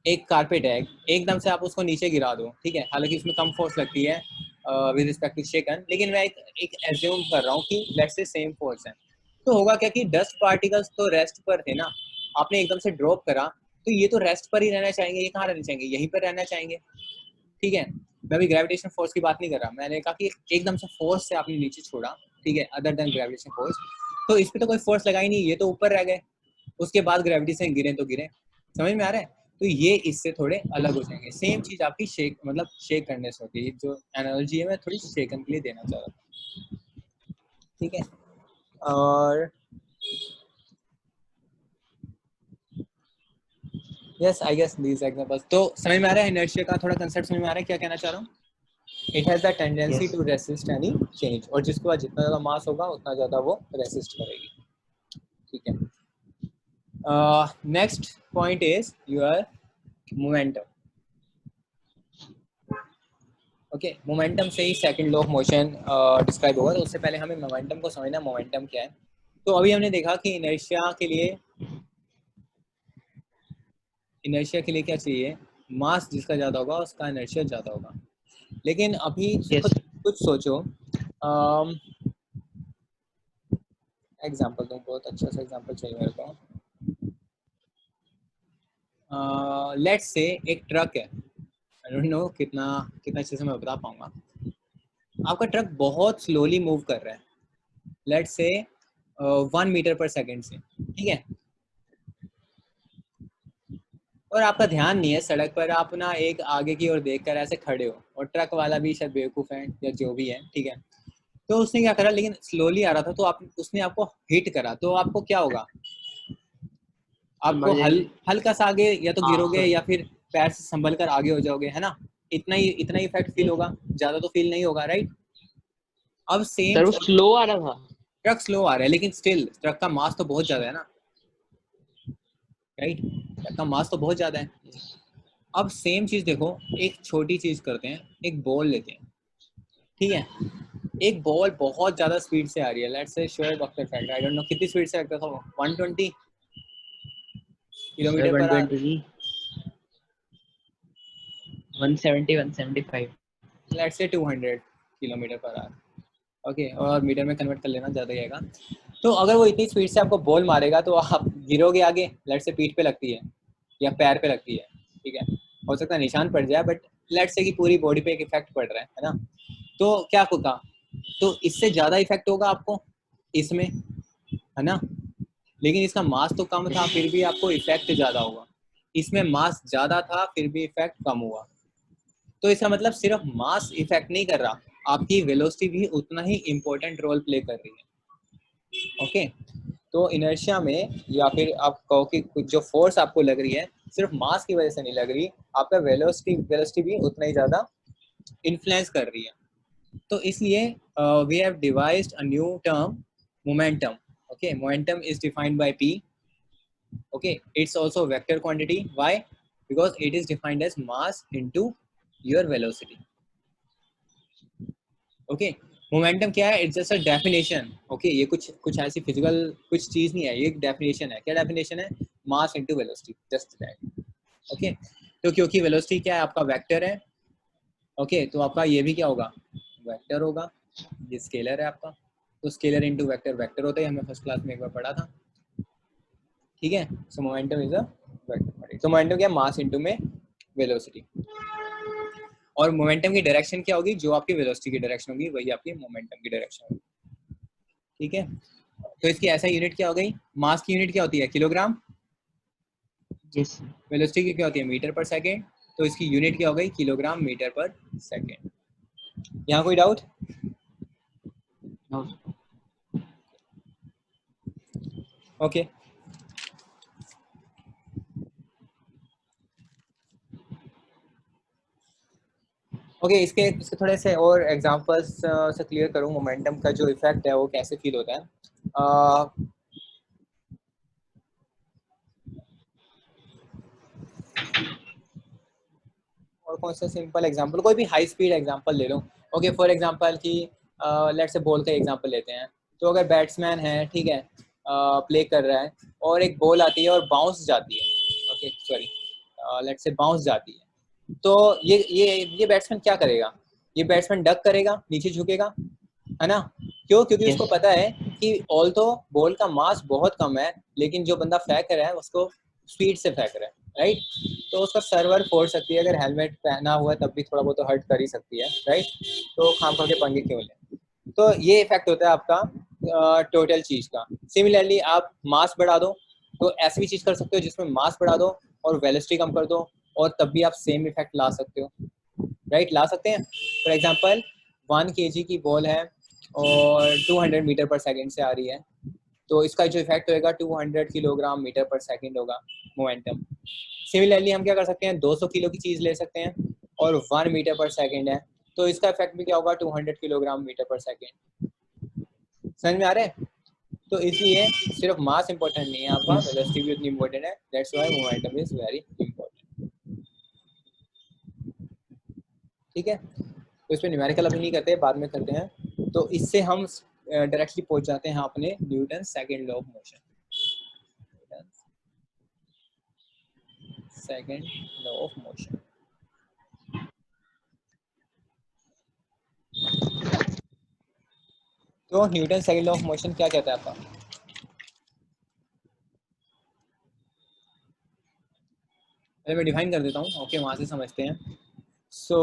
एक कारपेट है, एकदम से आप उसको नीचे गिरा दो, ठीक है, हालांकि उसमें कम फोर्स लगती है विद रिस्पेक्ट टू शेकन, लेकिन मैं एक एज्यूम कर रहा हूँ कि लेट्स से सेम फोर्स है, तो होगा क्या कि डस्ट पार्टिकल्स तो रेस्ट पर थे ना, आपने एकदम से ड्रॉप करा, तो ये तो रेस्ट पर ही रहना चाहेंगे, ये कहाँ रहना चाहेंगे, यहीं पर रहना चाहेंगे, ठीक है। मैं अभी ग्रेविटेशन फोर्स की बात नहीं कर रहा, मैंने कहा कि एकदम से फोर्स से आपने नीचे छोड़ा, ठीक है, अदर देन ग्रेविटेशन फोर्स, तो इस पे तो कोई फोर्स लगा ही नहीं, ये तो ऊपर रह गए, उसके बाद ग्रेविटी से गिरे तो गिरे। समझ में आ रहा है? तो ये इससे थोड़े अलग हो जाएंगे। सेम चीज आपकी शेक मतलब शेक करने से होती है, जो एनालॉजी है मैं थोड़ी शेकन के लिए देना चाह रहा था, ठीक है। और yes I guess these examples तो समझ में आ रहा है, इनर्शिया का थोड़ा कंसेप्ट समझ में आ रहा है क्या कहना चाह रहा हूँ। It has the tendency Yes. To resist any change, और जिसके पास जितना ज्यादा मास होगा उतना ज्यादा वो रेसिस्ट करेगी, ठीक है। Next point is your momentum. Okay, momentum से ही second law of motion describe होगा. तो उससे पहले हमें मोमेंटम को समझना. मोमेंटम क्या है? तो अभी हमने देखा कि इनर्शिया के लिए क्या चाहिए? मास जिसका ज़्यादा होगा उसका इनर्शिया ज़्यादा होगा. लेकिन अभी Yes. कुछ सोचो. एग्जाम्पल दूँ, बहुत अच्छा सा एग्जाम्पल चाहिए मेरे को. लेट्स से एक ट्रक है. आई डोंट नो कितना अच्छे से मैं बता पाऊंगा. आपका ट्रक बहुत स्लोली मूव कर रहा है, लेट्स से 1 मीटर पर सेकेंड से, ठीक है. और आपका ध्यान नहीं है सड़क पर, आप ना एक आगे की ओर देखकर ऐसे खड़े हो, और ट्रक वाला भी शायद बेवकूफ़ है या जो भी है, ठीक है. तो उसने क्या करा, लेकिन स्लोली आ रहा था, तो उसने आपको हिट करा, तो आपको क्या होगा? आपको हल्का सा आगे या तो गिरोगे या फिर पैर से संभल कर आगे हो जाओगे, है ना. इतना ही इफेक्ट फील होगा, ज्यादा तो फील नहीं होगा, राइट. अब सेम सर वो स्लो आ रहा था. ट्रक स्लो आ रहा है, लेकिन स्टिल ट्रक का मास तो बहुत ज्यादा है ना, राइट. ट्रक का मास तो बहुत ज्यादा है. अब सेम चीज देखो, एक छोटी चीज करते हैं. एक बॉल लेते हैं, ठीक है. एक बॉल बहुत ज्यादा स्पीड से आ रही है, let's say sure doctor fact, I don't know कितनी स्पीड से लगता था वो, 120 kilometre per hour. 170, 175. Let's say 200 kilometre per hour. Okay, और मीटर में कन्वर्ट कर लेना, ज़्यादा ही आएगा. तो अगर वो इतनी स्पीड से आपको बॉल मारेगा तो आप गिरोगे आगे, लेट्स से पीठ पे लगती है या पैर पे लगती है, ठीक है. हो सकता है निशान पड़ जाए, बट लेट्स से कि पूरी बॉडी पे एक इफेक्ट पड़ रहा है ना. तो क्या होगा? तो इससे ज़्यादा इफेक्ट होगा आपको इसमें, है ना. लेकिन इसका मास तो कम था, फिर भी आपको इफेक्ट ज़्यादा होगा. इसमें मास ज़्यादा था, फिर भी इफेक्ट कम हुआ. तो इसका मतलब सिर्फ मास इफेक्ट नहीं कर रहा, आपकी वेलोसिटी भी उतना ही इम्पोर्टेंट रोल प्ले कर रही है. ओके, तो इनर्शिया में, या फिर आप कहो कि कुछ जो फोर्स आपको लग रही है सिर्फ मास की वजह से नहीं लग रही, आपका वेलोसिटी भी उतना ही ज़्यादा इन्फ्लुएंस कर रही है. तो इसलिए we have devised a new term, momentum. Okay, momentum is defined by p. okay, it's also vector quantity. Why? Because it is defined as mass into your velocity. Okay, momentum क्या है? It's just a definition. Okay, ये कुछ ऐसी physical कुछ चीज नहीं है, ये एक डेफिनेशन है. क्या डेफिनेशन है? Mass into velocity, just that. Okay, तो क्योंकि वेलोसिटी क्या है? आपका वेक्टर है. ओके, तो आपका ये भी क्या होगा? वेक्टर होगा. ये स्केलर है आपका, तो स्केलर इनटू वेक्टर वेक्टर होता है, हमने फर्स्ट क्लास में एक बार पढ़ा था, ठीक है. सो मोमेंटम इज अ वेक्टर. तो मोमेंटम क्या? मास इनटू में वेलोसिटी. और मोमेंटम की डायरेक्शन क्या होगी? जो आपकी वेलोसिटी की डायरेक्शन होगी वही आपकी मोमेंटम की डायरेक्शन होगी, ठीक है. तो इसकी ऐसा यूनिट क्या हो गई? मास की यूनिट क्या होती है? किलोग्राम. Yes. वेलोसिटी की क्या होती है? मीटर पर सेकेंड. तो इसकी यूनिट क्या हो गई? किलोग्राम मीटर पर सेकेंड. यहाँ कोई डाउट? No. ओके. ओके, इसके थोड़े से और एग्जांपल्स से क्लियर करूँ मोमेंटम का जो इफेक्ट है वो कैसे फील होता है. और कौन सा सिंपल एग्जांपल, कोई भी हाई स्पीड एग्जांपल ले लो. ओके, फॉर एग्जांपल कि लेट्स से बॉल का एग्जांपल लेते हैं. तो अगर बैट्समैन है, ठीक है, प्ले कर रहा है, और एक बॉल आती है और बाउंस जाती है. Okay, sorry, let's say bounce जाती है. तो ये बैट्समैन क्या करेगा? ये बैट्समैन डक करेगा, नीचे झुकेगा, है ना. क्यों? क्योंकि Yes. उसको पता है कि ऑल तो बॉल का मास बहुत कम है, लेकिन जो बंदा फेंक रहा है उसको स्पीड से फेंक रहा है, राइट. तो उसका सर्वर फोड़ सकती है, अगर हेलमेट पहना हुआ है तब भी थोड़ा बहुत तो हर्ट कर ही सकती है, राइट. तो खाम खा के पंगे क्यों ले. तो ये इफेक्ट होता है आपका टोटल चीज का. सिमिलरली आप मास बढ़ा दो, तो ऐसी भी चीज कर सकते हो जिसमें मास बढ़ा दो और वेलोसिटी कम कर दो, और तब भी आप सेम इफेक्ट ला सकते हो, राइट. ला सकते हैं. फॉर एग्जांपल 1 kg की बॉल है और 200 मीटर पर सेकंड से आ रही है, तो इसका जो इफेक्ट होएगा 200 किलोग्राम मीटर पर सेकंड होगा, मोमेंटम. सिमिलरली हम क्या कर सकते हैं? 200 किलो की चीज ले सकते हैं और 1 मीटर पर सेकंड है, तो इसका इफेक्ट भी क्या होगा? 200 किलोग्राम मीटर पर सेकंड. समझ में आ रहा है? तो इसलिए सिर्फ मास इंपॉर्टेंट नहीं है आपका, वेलोसिटी भी उतनी इंपॉर्टेंट है, that's why momentum is very important. ठीक है, तो इस पर न्यूमेरिकल अभी नहीं करते, बाद में करते हैं। तो इससे हम डायरेक्टली पहुंच जाते हैं अपने Newton second law of motion. Second law of motion, तो Newton second law of motion क्या कहता है आपका? पहले मैं डिफाइन कर देता हूँ, ओके, वहां से समझते हैं। सो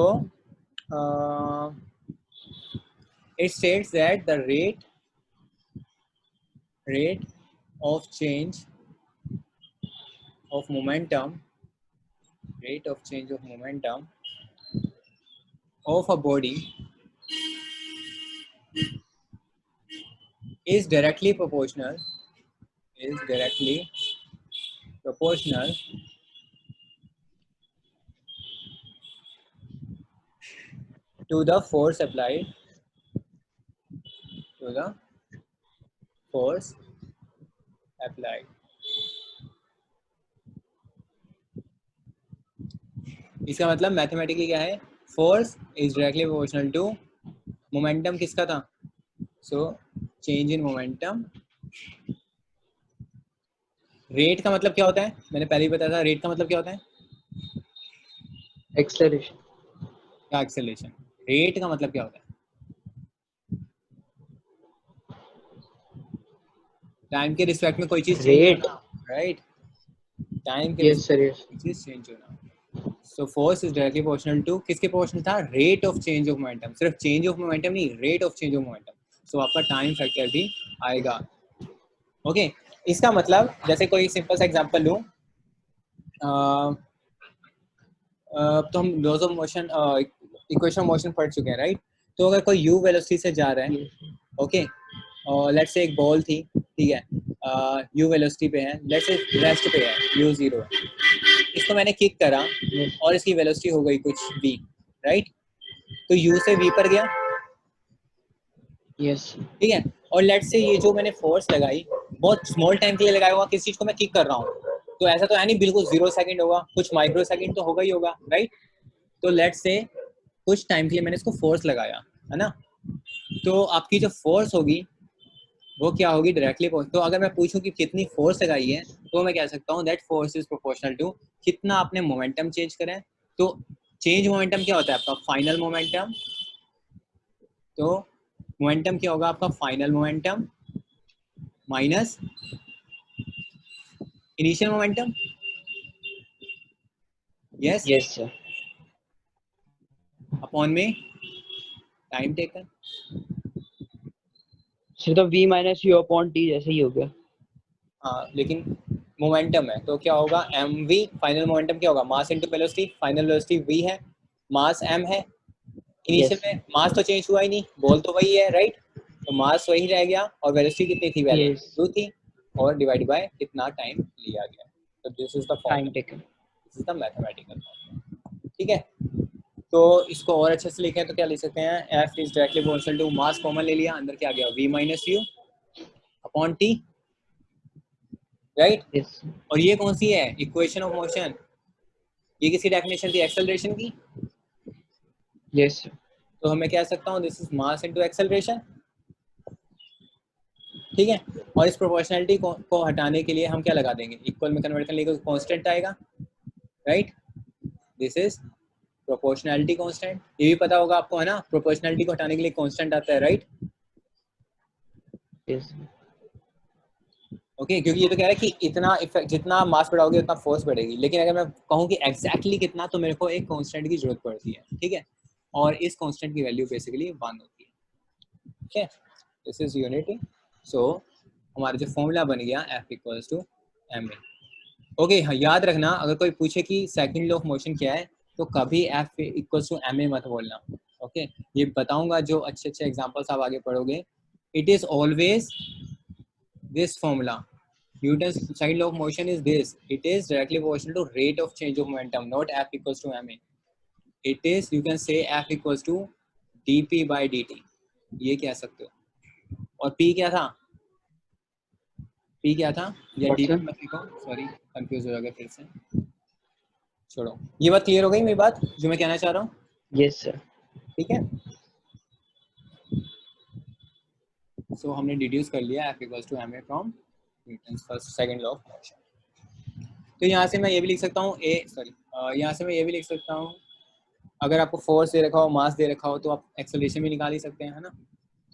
it states that the rate of change of momentum of a body is directly proportional to the force applied इसका मतलब मैथमेटिकली क्या है? Force is directly proportional to momentum. किसका था? So change in momentum. Rate का मतलब क्या होता है? मैंने पहले ही बताया था, रेट का मतलब क्या होता है? एक्सेलरेशन। क्या एक्सेलरेशन? रेट का मतलब क्या होता है? टाइम के रिस्पेक्ट में कोई चीज चेंज रेट। होना, राइट? टाइम के यस सर, यस। रिस्पेक्ट चीज चेंज होना। So force is directly proportional to, किसके प्रोपोर्शनल था? Rate of change of momentum. सिर्फ चेंज ऑफ मोमेंटम नहीं, rate of change of momentum. So आपका टाइम फैक्टर भी आएगा। ओके, इसका मतलब जैसे कोई सिंपल सा एग्जांपल लूं, तो हम laws of motion, equation of motion पढ़ चुके हैं, राइट? तो अगर कोई u वेलोसिटी से जा रहा है, ओके, और लेट्स से एक बॉल थी, ठीक है, u वेलोसिटी पे है, लेट्स से रेस्ट पे है, u 0 है, इसको मैंने किक करा और इसकी वेलोसिटी हो गई कुछ v, राइट? तो u से v पर गया, यस। ठीक है, और लेट्स से ये जो मैंने फोर्स लगाई बहुत स्मॉल टाइम के लिए लगाया हुआ, किस चीज को मैं किक कर रहा हूँ, तो ऐसा तो है नहीं बिल्कुल 0 सेकंड होगा, कुछ माइक्रो सेकंड तो होगा ही होगा, राइट? तो लेट्स से कुछ टाइम के लिए मैंने इसको फोर्स लगाया, है ना? तो आपकी जो फोर्स होगी वो क्या होगी? डायरेक्टली। तो अगर मैं पूछूं कि कितनी फोर्स लगाई है, तो मैं कह सकता हूँ that force is proportional to कितना आपने मोमेंटम चेंज करा है। तो चेंज मोमेंटम क्या होता है आपका? Final momentum. तो मोमेंटम क्या होगा आपका? Final momentum minus initial momentum. Yes, yes sir. Upon में टाइम टेकन। सर तो v minus u upon t जैसे ही हो गया। हाँ, लेकिन मोमेंटम है तो क्या होगा? M we. फाइनल मोमेंटम क्या होगा? Mass into velocity. Final velocity V है, मास एम है। Initial yes. में मास तो चेंज हुआ ही नहीं, बॉल तो वही है, राइट? तो मास वही रह गया और वेलोसिटी कितनी थी पहले? यस। 2 थी, और डिवाइड बाय कितना टाइम लिया गया। तो this is the time formula, taken. This is the mathematical formula. ठीक है, तो इसको और अच्छे से लिखें तो क्या लिख सकते हैं? F is directly proportional to, mass common ले लिया, अंदर क्या गया? V minus U upon T, right? Yes. और ये कौन सी है? Equation of motion. ये किसकी डेफिनेशन थी? एक्सेलरेशन की। यस। तो मैं कह सकता हूँ this is mass into acceleration, ठीक है। और इस प्रोपोर्शनलिटी को हटाने के लिए हम क्या लगा देंगे? इक्वल में कन्वर्ट करने के लिए कांस्टेंट आएगा, right? This is proportionality constant. ये भी पता होगा आपको, है ना? प्रोपोर्शनलिटी को हटाने के लिए कांस्टेंट आता है, राइट? यस। ओके, क्योंकि ये तो कह रहा है कि इतना इफेक्ट, जितना मास बढ़ाओगे उतना फोर्स बढ़ेगी, लेकिन अगर मैं कहूँ कि एग्जैक्टली कितना, तो मेरे को एक कांस्टेंट की जरूरत पड़ती है, ठीक है? और इस कांस्टेंट की वैल्यू बेसिकली 1 होती है, ठीक है? This is unity. सो हमारा जो फॉर्मूला बन गया F equals to M A. Okay, हाँ, याद रखना अगर कोई पूछे कि सेकंड लॉ ऑफ मोशन क्या है, तो कभी F equals to M A मत बोलना, ओके? ये बताऊंगा जो अच्छे अच्छे एग्जांपल्स आप आगे पढ़ोगे। It is always this formula. Newton's second law of motion is this. It is directly proportional to rate of change of momentum, not F equals to ma. It is, you can say F equals to dp by dt. ये कह सकते हो। और P क्या था? P क्या था, या डी What's पे it? मत लिखो, सॉरी कंफ्यूज हो जाएगा फिर से, छोड़ो। ये बात क्लियर हो गई मेरी बात जो मैं कहना चाह रहा हूँ, Yes, sir. ठीक है। सो हमने डिड्यूस कर लिया F equals to M A from Newton's first second law of motion. तो यहाँ से मैं ये भी लिख सकता हूँ यहाँ से मैं ये भी लिख सकता हूँ, अगर आपको फोर्स दे रखा हो, मास दे रखा हो, तो आप एक्सेलरेशन भी निकाल ही सकते हैं, है ना।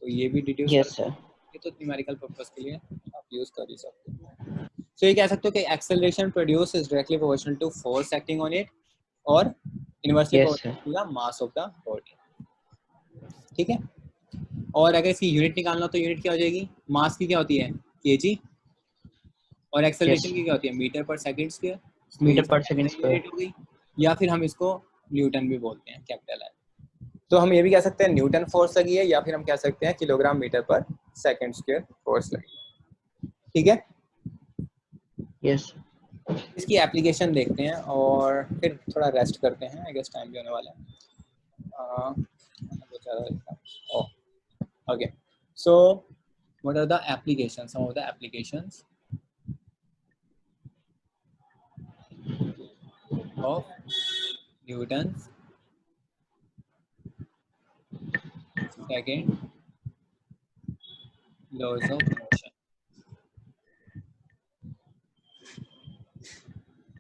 तो ये भी डिड्यूस कर Yes, सकते sir. हैं, ये तो न्यूमेरिकल पर्पस के लिए आप यूज कर ही सकते हो। तो ये कह सकते हो कि acceleration produce is directly proportional to force acting on it और inversely Yes, sir. Proportional to the mass of the body, ठीक है। और अगर इसकी यूनिट निकालना हो तो यूनिट क्या हो जाएगी, मास की क्या होती है केजी, और Yes, एक्सेलरेशन sir. की क्या होती है मीटर पर सेकंड स्क्वायर। तो Meter इसकी per second SI square. Unit हो गई, या फिर हम इसको न्यूटन भी बोलते हैं, कैपिटल है। तो हम ये भी कह सकते हैं न्यूटन फोर्स लगी है, या फिर हम कह सकते हैं kilogram metre per second square force लगी है, ठीक है। Yes. इसकी एप्लीकेशन देखते हैं और फिर थोड़ा रेस्ट करते हैं, आई गेस टाइम भी होने वाला है। Okay, so what are the applications, some of the applications of Newton's second laws of motion.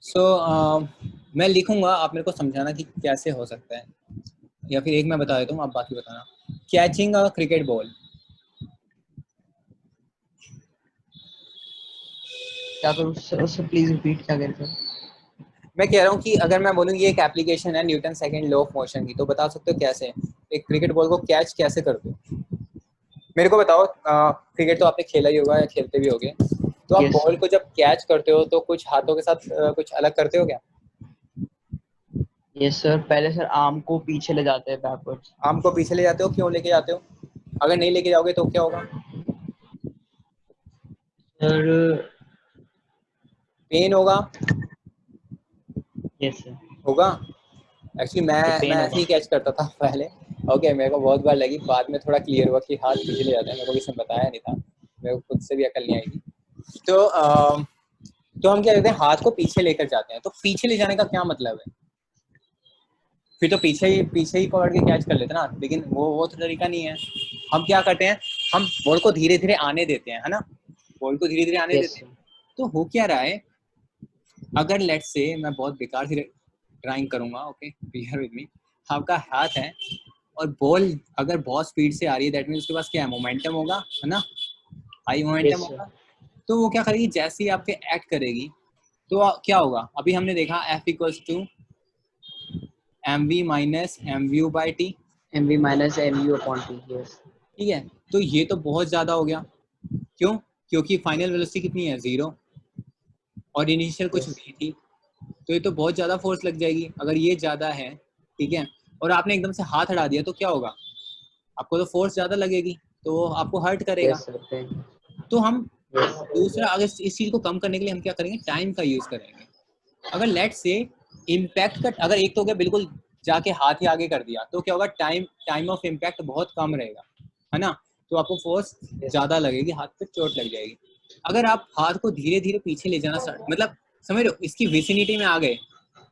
So मैं लिखूंगा, आप मेरे को समझाना कि कैसे हो सकता है, या फिर एक मैं बता देता हूँ, आप बाकी बताना। कैचिंग अ क्रिकेट बॉल, क्या करूँ सर, प्लीज रिपीट, क्या कह रहे थे? मैं कह रहा हूँ कि अगर मैं बोलूँ ये एक एप्लीकेशन है Newton second law of motion की, तो बता सकते हो कैसे एक क्रिकेट बॉल को कैच कैसे करते हो। मेरे को बताओ, क्रिकेट तो आपने खेला ही होगा या खेलते भी होगे, तो आप Yes, बॉल sir. को जब कैच करते हो तो कुछ हाथों के साथ कुछ अलग करते हो क्या। Yes, sir. पहले सर आर्म को पीछे ले जाते हैं backwards. आर्म को पीछे ले जाते हो, क्यों लेके जाते हो, अगर नहीं लेके जाओगे तो क्या होगा, Sir. पेन होगा, Yes, sir. होगा। एक्चुअली ये मैं पेन ऐसे होगा. ही कैच करता था पहले। ओके, मेरे को बहुत बार लगी, बाद में थोड़ा क्लियर हुआ कि हाथ पीछे ले जाते हैं, मेरे को किसी ने बताया नहीं था, मेरे को खुद से भी अकल नहीं आई थी। तो हम क्या करते हैं, हाथ को पीछे लेकर जाते हैं। तो पीछे ले जाने का क्या मतलब है, फिर तो पीछे ही पकड़ के कैच कर लेते ना, लेकिन वो तो तरीका नहीं है। हम क्या करते हैं, हम बॉल को धीरे धीरे आने देते हैं, है ना, बॉल को धीरे धीरे आने Yes, देते हैं। sir. तो हो क्या रहा है, अगर लेट्स से मैं बहुत बेकार सी ड्राइंग करूंगा, ओके बियर विद मी, आपका हाथ है और बॉल अगर बहुत स्पीड से आ रही है, दैट मीन उसके पास क्या है, मोमेंटम होगा, है ना, हाई मोमेंटम Yes, sir. होगा। तो वो क्या करेगी, जैसे ही आपके एक्ट करेगी, तो क्या होगा, अभी हमने देखा F equals to M V minus M V by T, MV minus MU upon T. Yes. ठीक है। तो ये तो बहुत ज्यादा हो गया, क्यों, क्योंकि फाइनल वेलोसिटी कितनी है, 0, और इनिशियल कुछ Yes. भी थी। तो ये तो बहुत ज़्यादा फोर्स लग जाएगी अगर ये ज़्यादा है, ठीक है। और आपने एकदम से हाथ हटा दिया तो क्या होगा, आपको तो फोर्स ज़्यादा लगेगी, तो वो आपको हर्ट करेगा। Yes, sir. Thank you. तो हम Yes. दूसरा, अगर इस चीज़ को कम करने के लिए हम क्या करेंगे, टाइम का यूज़ करेंगे। अगर लेट से इम्पैक्ट का, अगर एक तो हो गया बिल्कुल जाके हाथ ही आगे कर दिया, तो क्या होगा, टाइम ऑफ इम्पैक्ट बहुत कम रहेगा, है ना। तो आपको फोर्स Yes. ज़्यादा लगेगी, हाथ पे चोट लग जाएगी। अगर आप हाथ को धीरे धीरे पीछे ले जाना स्टार्ट, मतलब समझ रहे हो, इसकी विसिनिटी में आ गए,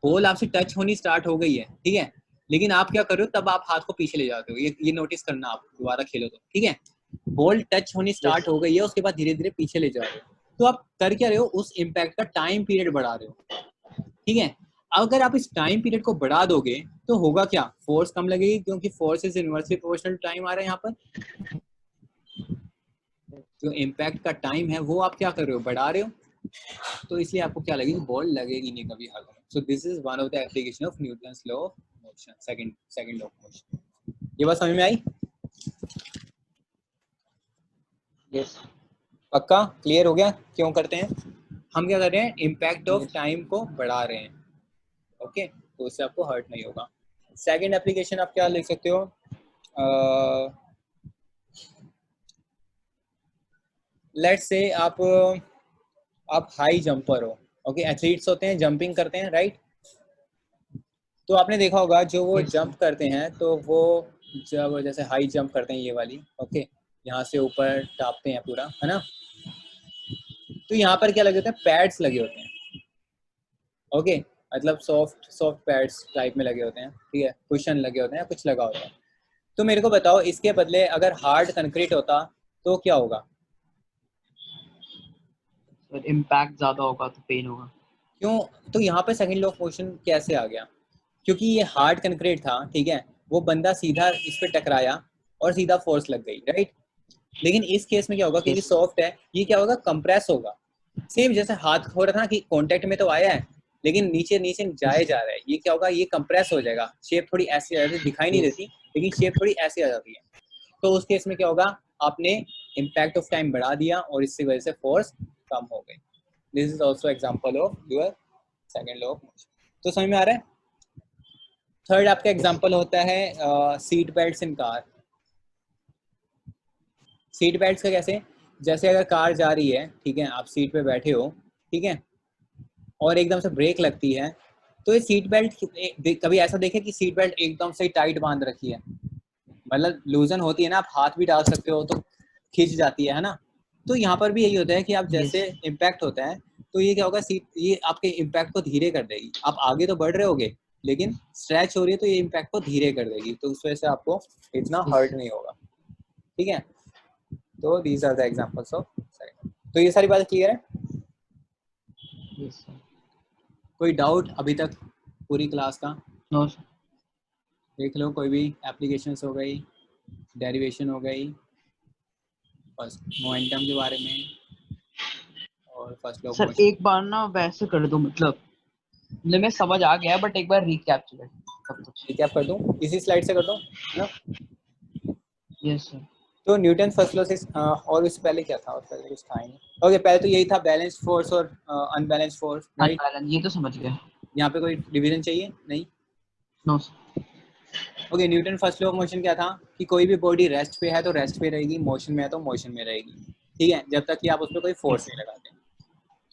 बॉल आपसे टच होनी स्टार्ट हो गई है, ठीक है, लेकिन आप क्या कर रहे हो, तब आप हाथ को पीछे ले जाते हो। ये नोटिस करना, आप दोबारा खेलो तो, ठीक है। बॉल टच होनी स्टार्ट Yes. हो गई है, उसके बाद धीरे धीरे पीछे ले जा रहे हो, तो आप कर क्या रहे हो, उस इम्पैक्ट का टाइम पीरियड बढ़ा रहे हो, ठीक है। अगर आप इस टाइम पीरियड को बढ़ा दोगे तो होगा क्या, फोर्स कम लगेगी, क्योंकि force is inversely proportional time आ रहा है यहाँ पर। जो इम्पैक्ट का टाइम है वो आप क्या कर रहे हो, बढ़ा रहे हो, तो इसलिए आपको क्या लगेगी, बॉल लगेगी नहीं कभी हाथ में। So this is one of the application of Newton's law of motion, second law of motion. ये बात समझ में आई, Yes. पक्का क्लियर हो गया क्यों करते हैं, हम क्या कर रहे हैं, इम्पैक्ट ऑफ Yes. टाइम को बढ़ा रहे हैं, ओके, तो उससे आपको हर्ट नहीं होगा। सेकंड एप्लीकेशन आप क्या लिख सकते हो, लेट्स से आप हाई जंपर हो, ओके, एथलीट्स होते हैं, जंपिंग करते हैं, राइट। तो आपने देखा होगा जो वो Yes, sir. जंप करते हैं, तो वो जब जैसे हाई जंप करते हैं ये वाली, ओके, यहाँ से ऊपर टापते हैं पूरा, है ना, तो यहाँ पर क्या लगे होते हैं, पैड्स लगे होते हैं, ओके, मतलब सॉफ्ट पैड्स टाइप में लगे होते हैं, ठीक है, कुशन लगे होते हैं, कुछ लगा होता है। तो मेरे को बताओ इसके बदले अगर हार्ड कंक्रीट होता तो क्या होगा? सर इम्पैक्ट ज्यादा होगा तो पेन होगा। क्यों? तो यहाँ पे सेकंड लॉ ऑफ मोशन कैसे आ गया? क्योंकि ये हार्ड कंक्रीट था, ठीक है, वो बंदा सीधा इस पे टकराया और सीधा फोर्स लग गई, राइट। लेकिन इस केस में क्या होगा, क्योंकि यस सॉफ्ट है, ये क्या होगा, कंप्रेस होगा। सेम जैसे हाथ हो रहा था ना कि कांटेक्ट में तो आया है लेकिन नीचे नीचे जाए यस जा रहा है, ये क्या होगा, ये कंप्रेस हो जाएगा, शेप थोड़ी ऐसी आ जाती है, दिखाई नहीं यस देती लेकिन शेप थोड़ी ऐसी आ जाती है। तो उस केस में क्या होगा, आपने इम्पैक्ट ऑफ टाइम बढ़ा दिया और इसकी वजह से फोर्स कम हो गई। This is also example of your second law of motion. तो समझ में आ रहा है? थर्ड आपका यस एग्जाम्पल होता है सीट बेल्ट्स इन कार। सीट बेल्ट्स का कैसे, जैसे अगर कार जा रही है, ठीक है, आप सीट पे बैठे हो, ठीक है, और एकदम से ब्रेक लगती है, तो ये सीट बेल्ट कभी ऐसा देखे कि सीट बेल्ट एकदम से टाइट बांध रखी है, मतलब लूजन होती है ना, आप हाथ भी डाल सकते हो तो खींच जाती है ना। तो यहाँ पर भी यही होता है कि आप यस जैसे इम्पैक्ट होता है तो ये क्या होगा, सीट ये आपके इम्पैक्ट को धीरे कर देगी, आप आगे तो बढ़ रहे होगे लेकिन स्ट्रेच हो रही है तो ये इम्पैक्ट को धीरे कर देगी, तो उस वजह से आपको इतना यस हर्ट नहीं होगा, ठीक है। तो these are the examples of second. तो ये सारी बातें क्लियर है? Yes sir. कोई डाउट अभी तक पूरी क्लास का? No sir. देख लो, कोई भी एप्लीकेशंस हो गई, डेरिवेशन हो गई, बस मोमेंटम के बारे में और first law of sir motion. एक बार ना वैसे कर दो, मतलब मैं समझ आ गया बट एक बार रिकैप्चुलेट सब कुछ। रिकैप कर दूं, इसी स्लाइड से कर दूं, है ना। Yes sir. तो न्यूटन फर्स्ट लॉ से और उससे पहले क्या था, और पहले कुछ था ही नहीं। ओके, पहले तो यही था, बैलेंस्ड फोर्स और अनबैलेंस्ड फोर्स, राइट। अनबैलेंस ये तो समझ गया। यहाँ पे कोई डिवीजन चाहिए नहीं? No sir. Okay, Newton first law of motion क्या था कि कोई भी बॉडी रेस्ट पे है तो रेस्ट पे रहेगी, मोशन में है तो मोशन में रहेगी, ठीक है, जब तक कि आप उस पर कोई फोर्स यस नहीं लगाते,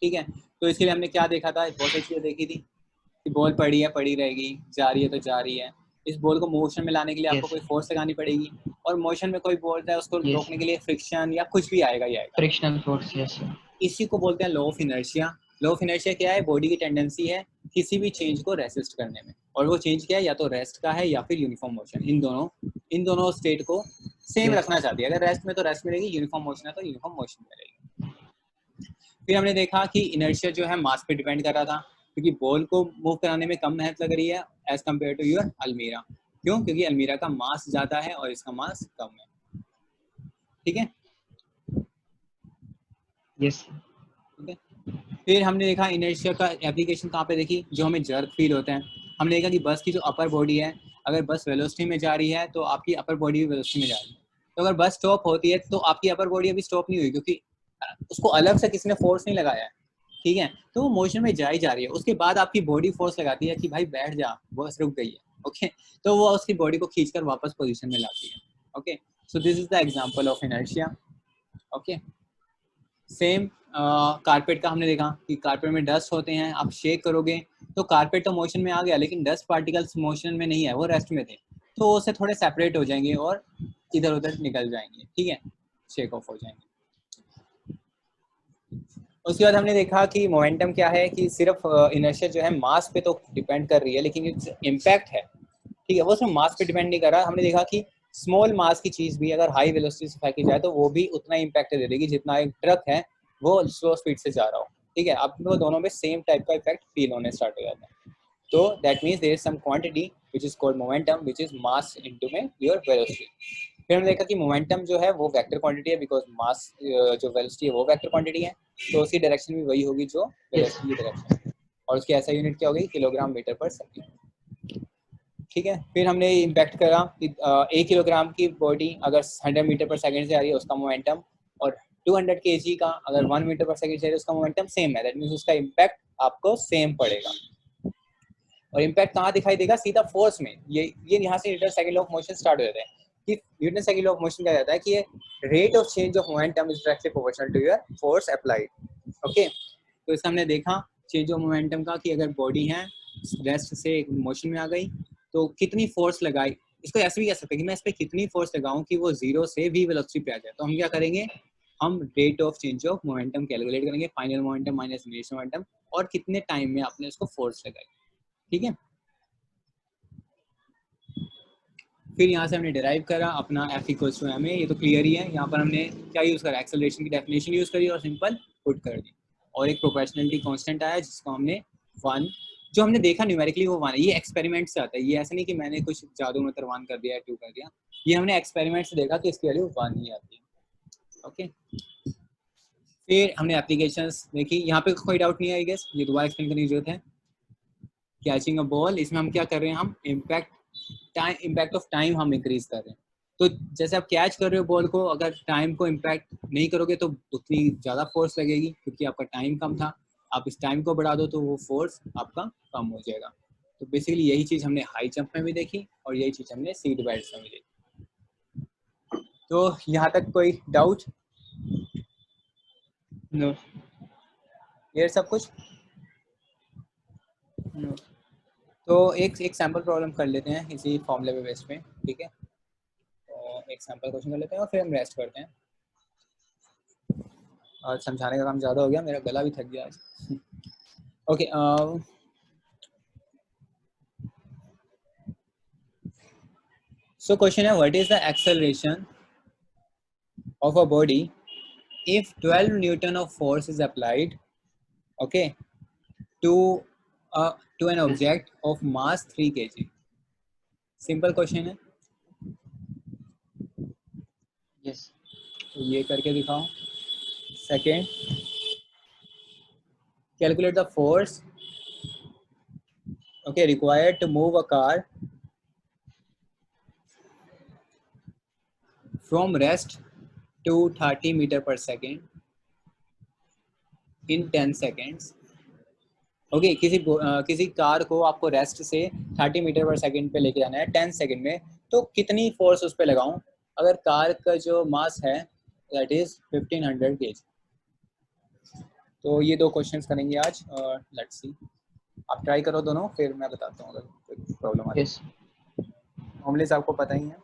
ठीक है। तो इसके लिए हमने क्या देखा था, बहुत सारी चीजें देखी थी कि बॉल पड़ी है पड़ी रहेगी, जा रही है तो जा रही है, इस बॉल को मोशन में लाने के लिए आपको यस कोई फोर्स लगानी पड़ेगी, और मोशन में कोई बॉल है उसको यस रोकने के लिए फ्रिक्शन या कुछ भी आएगा ही आएगा। Frictional force. Yes sir. इसी को बोलते हैं law of inertia. Law of inertia क्या है, बॉडी की टेंडेंसी है किसी भी चेंज को रेसिस्ट करने में, और वो चेंज क्या है, या तो रेस्ट का है या फिर यूनिफॉर्म मोशन, इन दोनों स्टेट को सेम यस रखना चाहती है, अगर रेस्ट में तो रेस्ट में रहेगी, यूनिफॉर्म मोशन है तो यूनिफॉर्म मोशन में रहेगी। फिर हमने देखा कि इनर्शिया जो है मास पे डिपेंड कर रहा था, क्योंकि बॉल को मूव कराने में कम मेहनत लग रही है एज कम्पेयर टू योर अलमीरा। क्यों? क्योंकि अलमीरा का मास ज्यादा है और इसका मास कम है, ठीक है। यस ठीक है, फिर हमने देखा इनर्शिया का एप्लीकेशन कहाँ पे देखी, जो हमें जर्क फील होता है। हमने देखा कि बस की जो अपर बॉडी है, अगर बस वेलोसिटी में जा रही है तो आपकी अपर बॉडी भी वेलोसिटी में जा रही है, तो अगर बस स्टॉप होती है तो आपकी अपर बॉडी अभी स्टॉप नहीं हुई, क्योंकि उसको अलग से किसी ने फोर्स नहीं लगाया है, ठीक है, तो वो मोशन में जा ही जा रही है। उसके बाद आपकी बॉडी फोर्स लगाती है कि भाई बैठ जा, बस रुक गई है, ओके, तो वो उसकी बॉडी को खींचकर वापस पोजीशन में लाती है, okay. So this is the example of inertia, okay. Same carpet का हमने देखा कि कारपेट में डस्ट होते हैं, आप शेक करोगे तो कारपेट तो मोशन में आ गया लेकिन डस्ट पार्टिकल्स मोशन में नहीं है, वो रेस्ट में थे, तो उससे थोड़े सेपरेट हो जाएंगे और इधर उधर निकल जाएंगे, ठीक है, शेक ऑफ हो जाएंगे। उसके बाद हमने देखा कि मोमेंटम क्या है, कि सिर्फ इनर्शिया जो है मास पे तो डिपेंड कर रही है, लेकिन इम्पैक्ट है, ठीक है, वो सिर्फ मास पे डिपेंड नहीं कर रहा। हमने देखा कि स्मॉल मास की चीज भी अगर हाई वेलोसिटी से फेंकी जाए तो वो भी उतना इम्पैक्ट दे देगी जितना एक ट्रक है वो स्लो स्पीड से जा रहा हो, ठीक है, आपको दोनों में सेम टाइप का इफेक्ट फील होने स्टार्ट हो जाता है। तो that means there is some quantity which is called momentum which is mass into में योर वेलोसिटी। फिर हमने देखा कि मोमेंटम जो है वो वेक्टर क्वांटिटी है, बिकॉज मास जो वेलोसिटी है वो वेक्टर क्वांटिटी है, तो उसकी डायरेक्शन भी वही होगी जो यस वेलोसिटी की डायरेक्शन है, और उसकी ऐसा यूनिट क्या होगी, किलोग्राम मीटर पर सेकंड, ठीक है। फिर हमने इम्पैक्ट करा कि 1 किलोग्राम की बॉडी अगर 100 मीटर पर सेकंड से आ रही है उसका मोमेंटम, और 200 kg का अगर 1 मीटर पर सेकंड से आ रही है उसका मोमेंटम सेम है, दैट मींस उसका इम्पैक्ट आपको सेम पड़ेगा। और इम्पैक्ट कहाँ दिखाई देगा, सीधा फोर्स में। ये यहाँ से Newton second law of motion start हो जाता है कि Newton second law of motion क्या कहता है कि rate of change of momentum is directly proportional to your force applied, okay. तो इसका हमने देखा चेंज ऑफ मोमेंटम का कि अगर बॉडी है रेस्ट से मोशन में आ गई तो कितनी फोर्स लगाई, इसको ऐसे भी कह सकते हैं कि मैं इस पर कितनी फोर्स लगाऊं कि वो जीरो से वी वेलोसिटी पे आ जाए। तो हम क्या करेंगे, हम rate of change of momentum calculate करेंगे, final momentum minus initial momentum, और कितने टाइम में आपने उसको फोर्स लगाई, ठीक है। फिर यहाँ से हमने डिराइव करा अपना F equals to M A, ये तो क्लियर ही है। यहाँ पर हमने क्या यूज़ करा, एक्सेलरेशन की डेफिनेशन यूज़ करी और सिंपल पुट कर दी, और एक प्रोपोर्शनलिटी कांस्टेंट आया जिसको हमने 1, जो हमने देखा न्यूमेरिकली वो 1 है। ये एक्सपेरिमेंट से आता है, ये ऐसा नहीं कि मैंने कुछ जादू में 1 कर दिया 2 कर दिया, ये हमने एक्सपेरिमेंट से देखा कि इसकी वैल्यू 1 ही आती है। ओके, फिर हमने एप्लीकेशंस देखी, यहाँ पे कोई डाउट नहीं है आई गेस, ये दोबारा एक्सप्लेन करने की जरूरत है। कैचिंग अ बॉल, इसमें हम क्या कर रहे हैं, हम इम्पैक्ट ऑफ टाइम हम इंक्रीज कर रहे हैं। तो जैसे आप कैच कर रहे हो बॉल को, अगर टाइम को इम्पैक्ट नहीं करोगे तो उतनी ज़्यादा फोर्स लगेगी, क्योंकि आपका टाइम कम था। आप इस टाइम को बढ़ा दो तो वो फोर्स आपका कम हो जाएगा। तो बेसिकली यही चीज़ हमने हाई जंप में भी देखी और यही चीज़ हमने सीट बेल्ट में भी देखी। तो यहाँ तक कोई डाउट? नो। ये सब कुछ नो। तो एक सैम्पल प्रॉब्लम कर लेते हैं इसी फॉर्मूले पे बेस पे, ठीक है। तो एक सैम्पल क्वेश्चन कर लेते हैं और फिर हम रेस्ट करते हैं। और समझाने का काम ज़्यादा हो गया, मेरा गला भी थक गया आज। ओके, सो क्वेश्चन है, what is the acceleration of a body if 12 Newton of force is applied, okay, to to an object of mass 3 kg? Simple question है, यस। तो ये करके दिखाओ। Second, calculate the force, okay, required to move a car from rest to 30 meter per second in 10 seconds. Okay, किसी car को आपको rest से 30 metre per second पे लेके जाना है 10 सेकंड में, तो कितनी फोर्स उस पर लगाऊं अगर कार का जो मास है दैट इज 1500 केजी। तो ये 2 क्वेश्चंस करेंगे आज, और लेट्स सी, आप ट्राई करो दोनों, फिर मैं बताता हूँ अगर कोई प्रॉब्लम आ रही यस। है। नॉर्मली आपको पता ही है।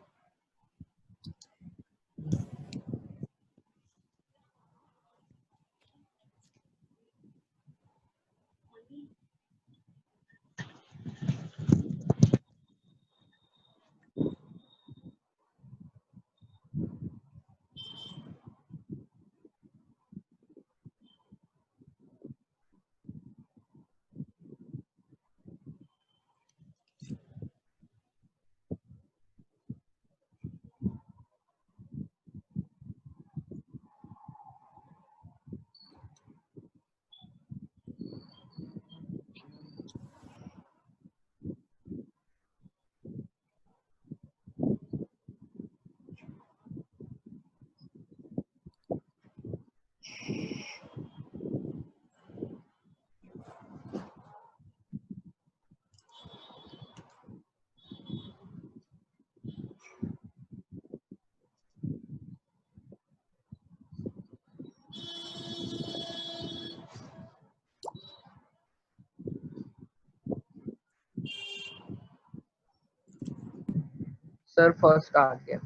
सर फर्स्ट आ गया।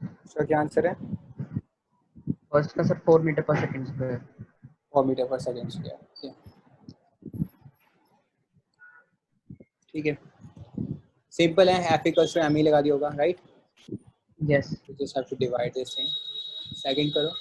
इसका क्या आंसर है? फर्स्ट का sir 4 metre per second square. 4 metre per second square, ठीक है। सिंपल है, एफ इक्वल्स टू एम ही लगा दिया होगा, right? Yes. You just have to divide this thing. Second करो।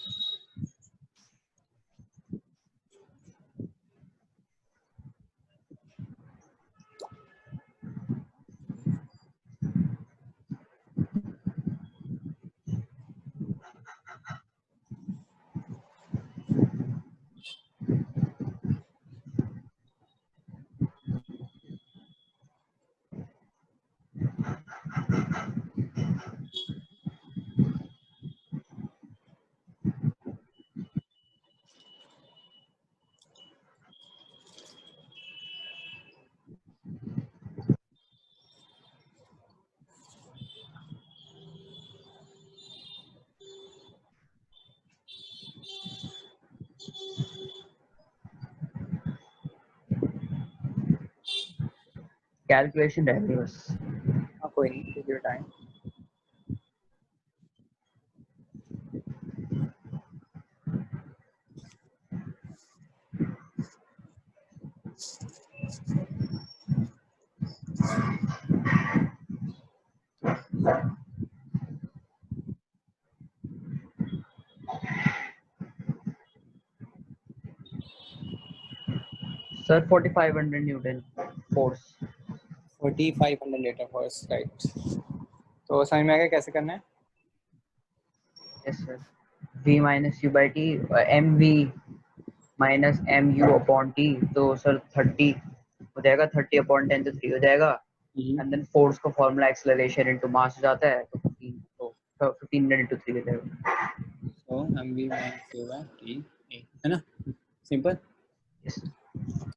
कैलकुलेशन रह गई बस। हाँ कोई नहीं, take your time. Sir 4500 newton force. 4500 newton force, right. तो समझ में आ गया कैसे करना है? Yes sir. v minus U by T, M V minus M U upon T, तो सर 30 हो जाएगा, 30 अपॉन 10 तो 3 हो जाएगा। एंड देन फोर्स का फॉर्मूला एक्सेलरेशन इनटू मास हो जाता है, तो 1500 इनटू 3 हो जाएगा। तो mv minus u by t, है ना, सिंपल। यस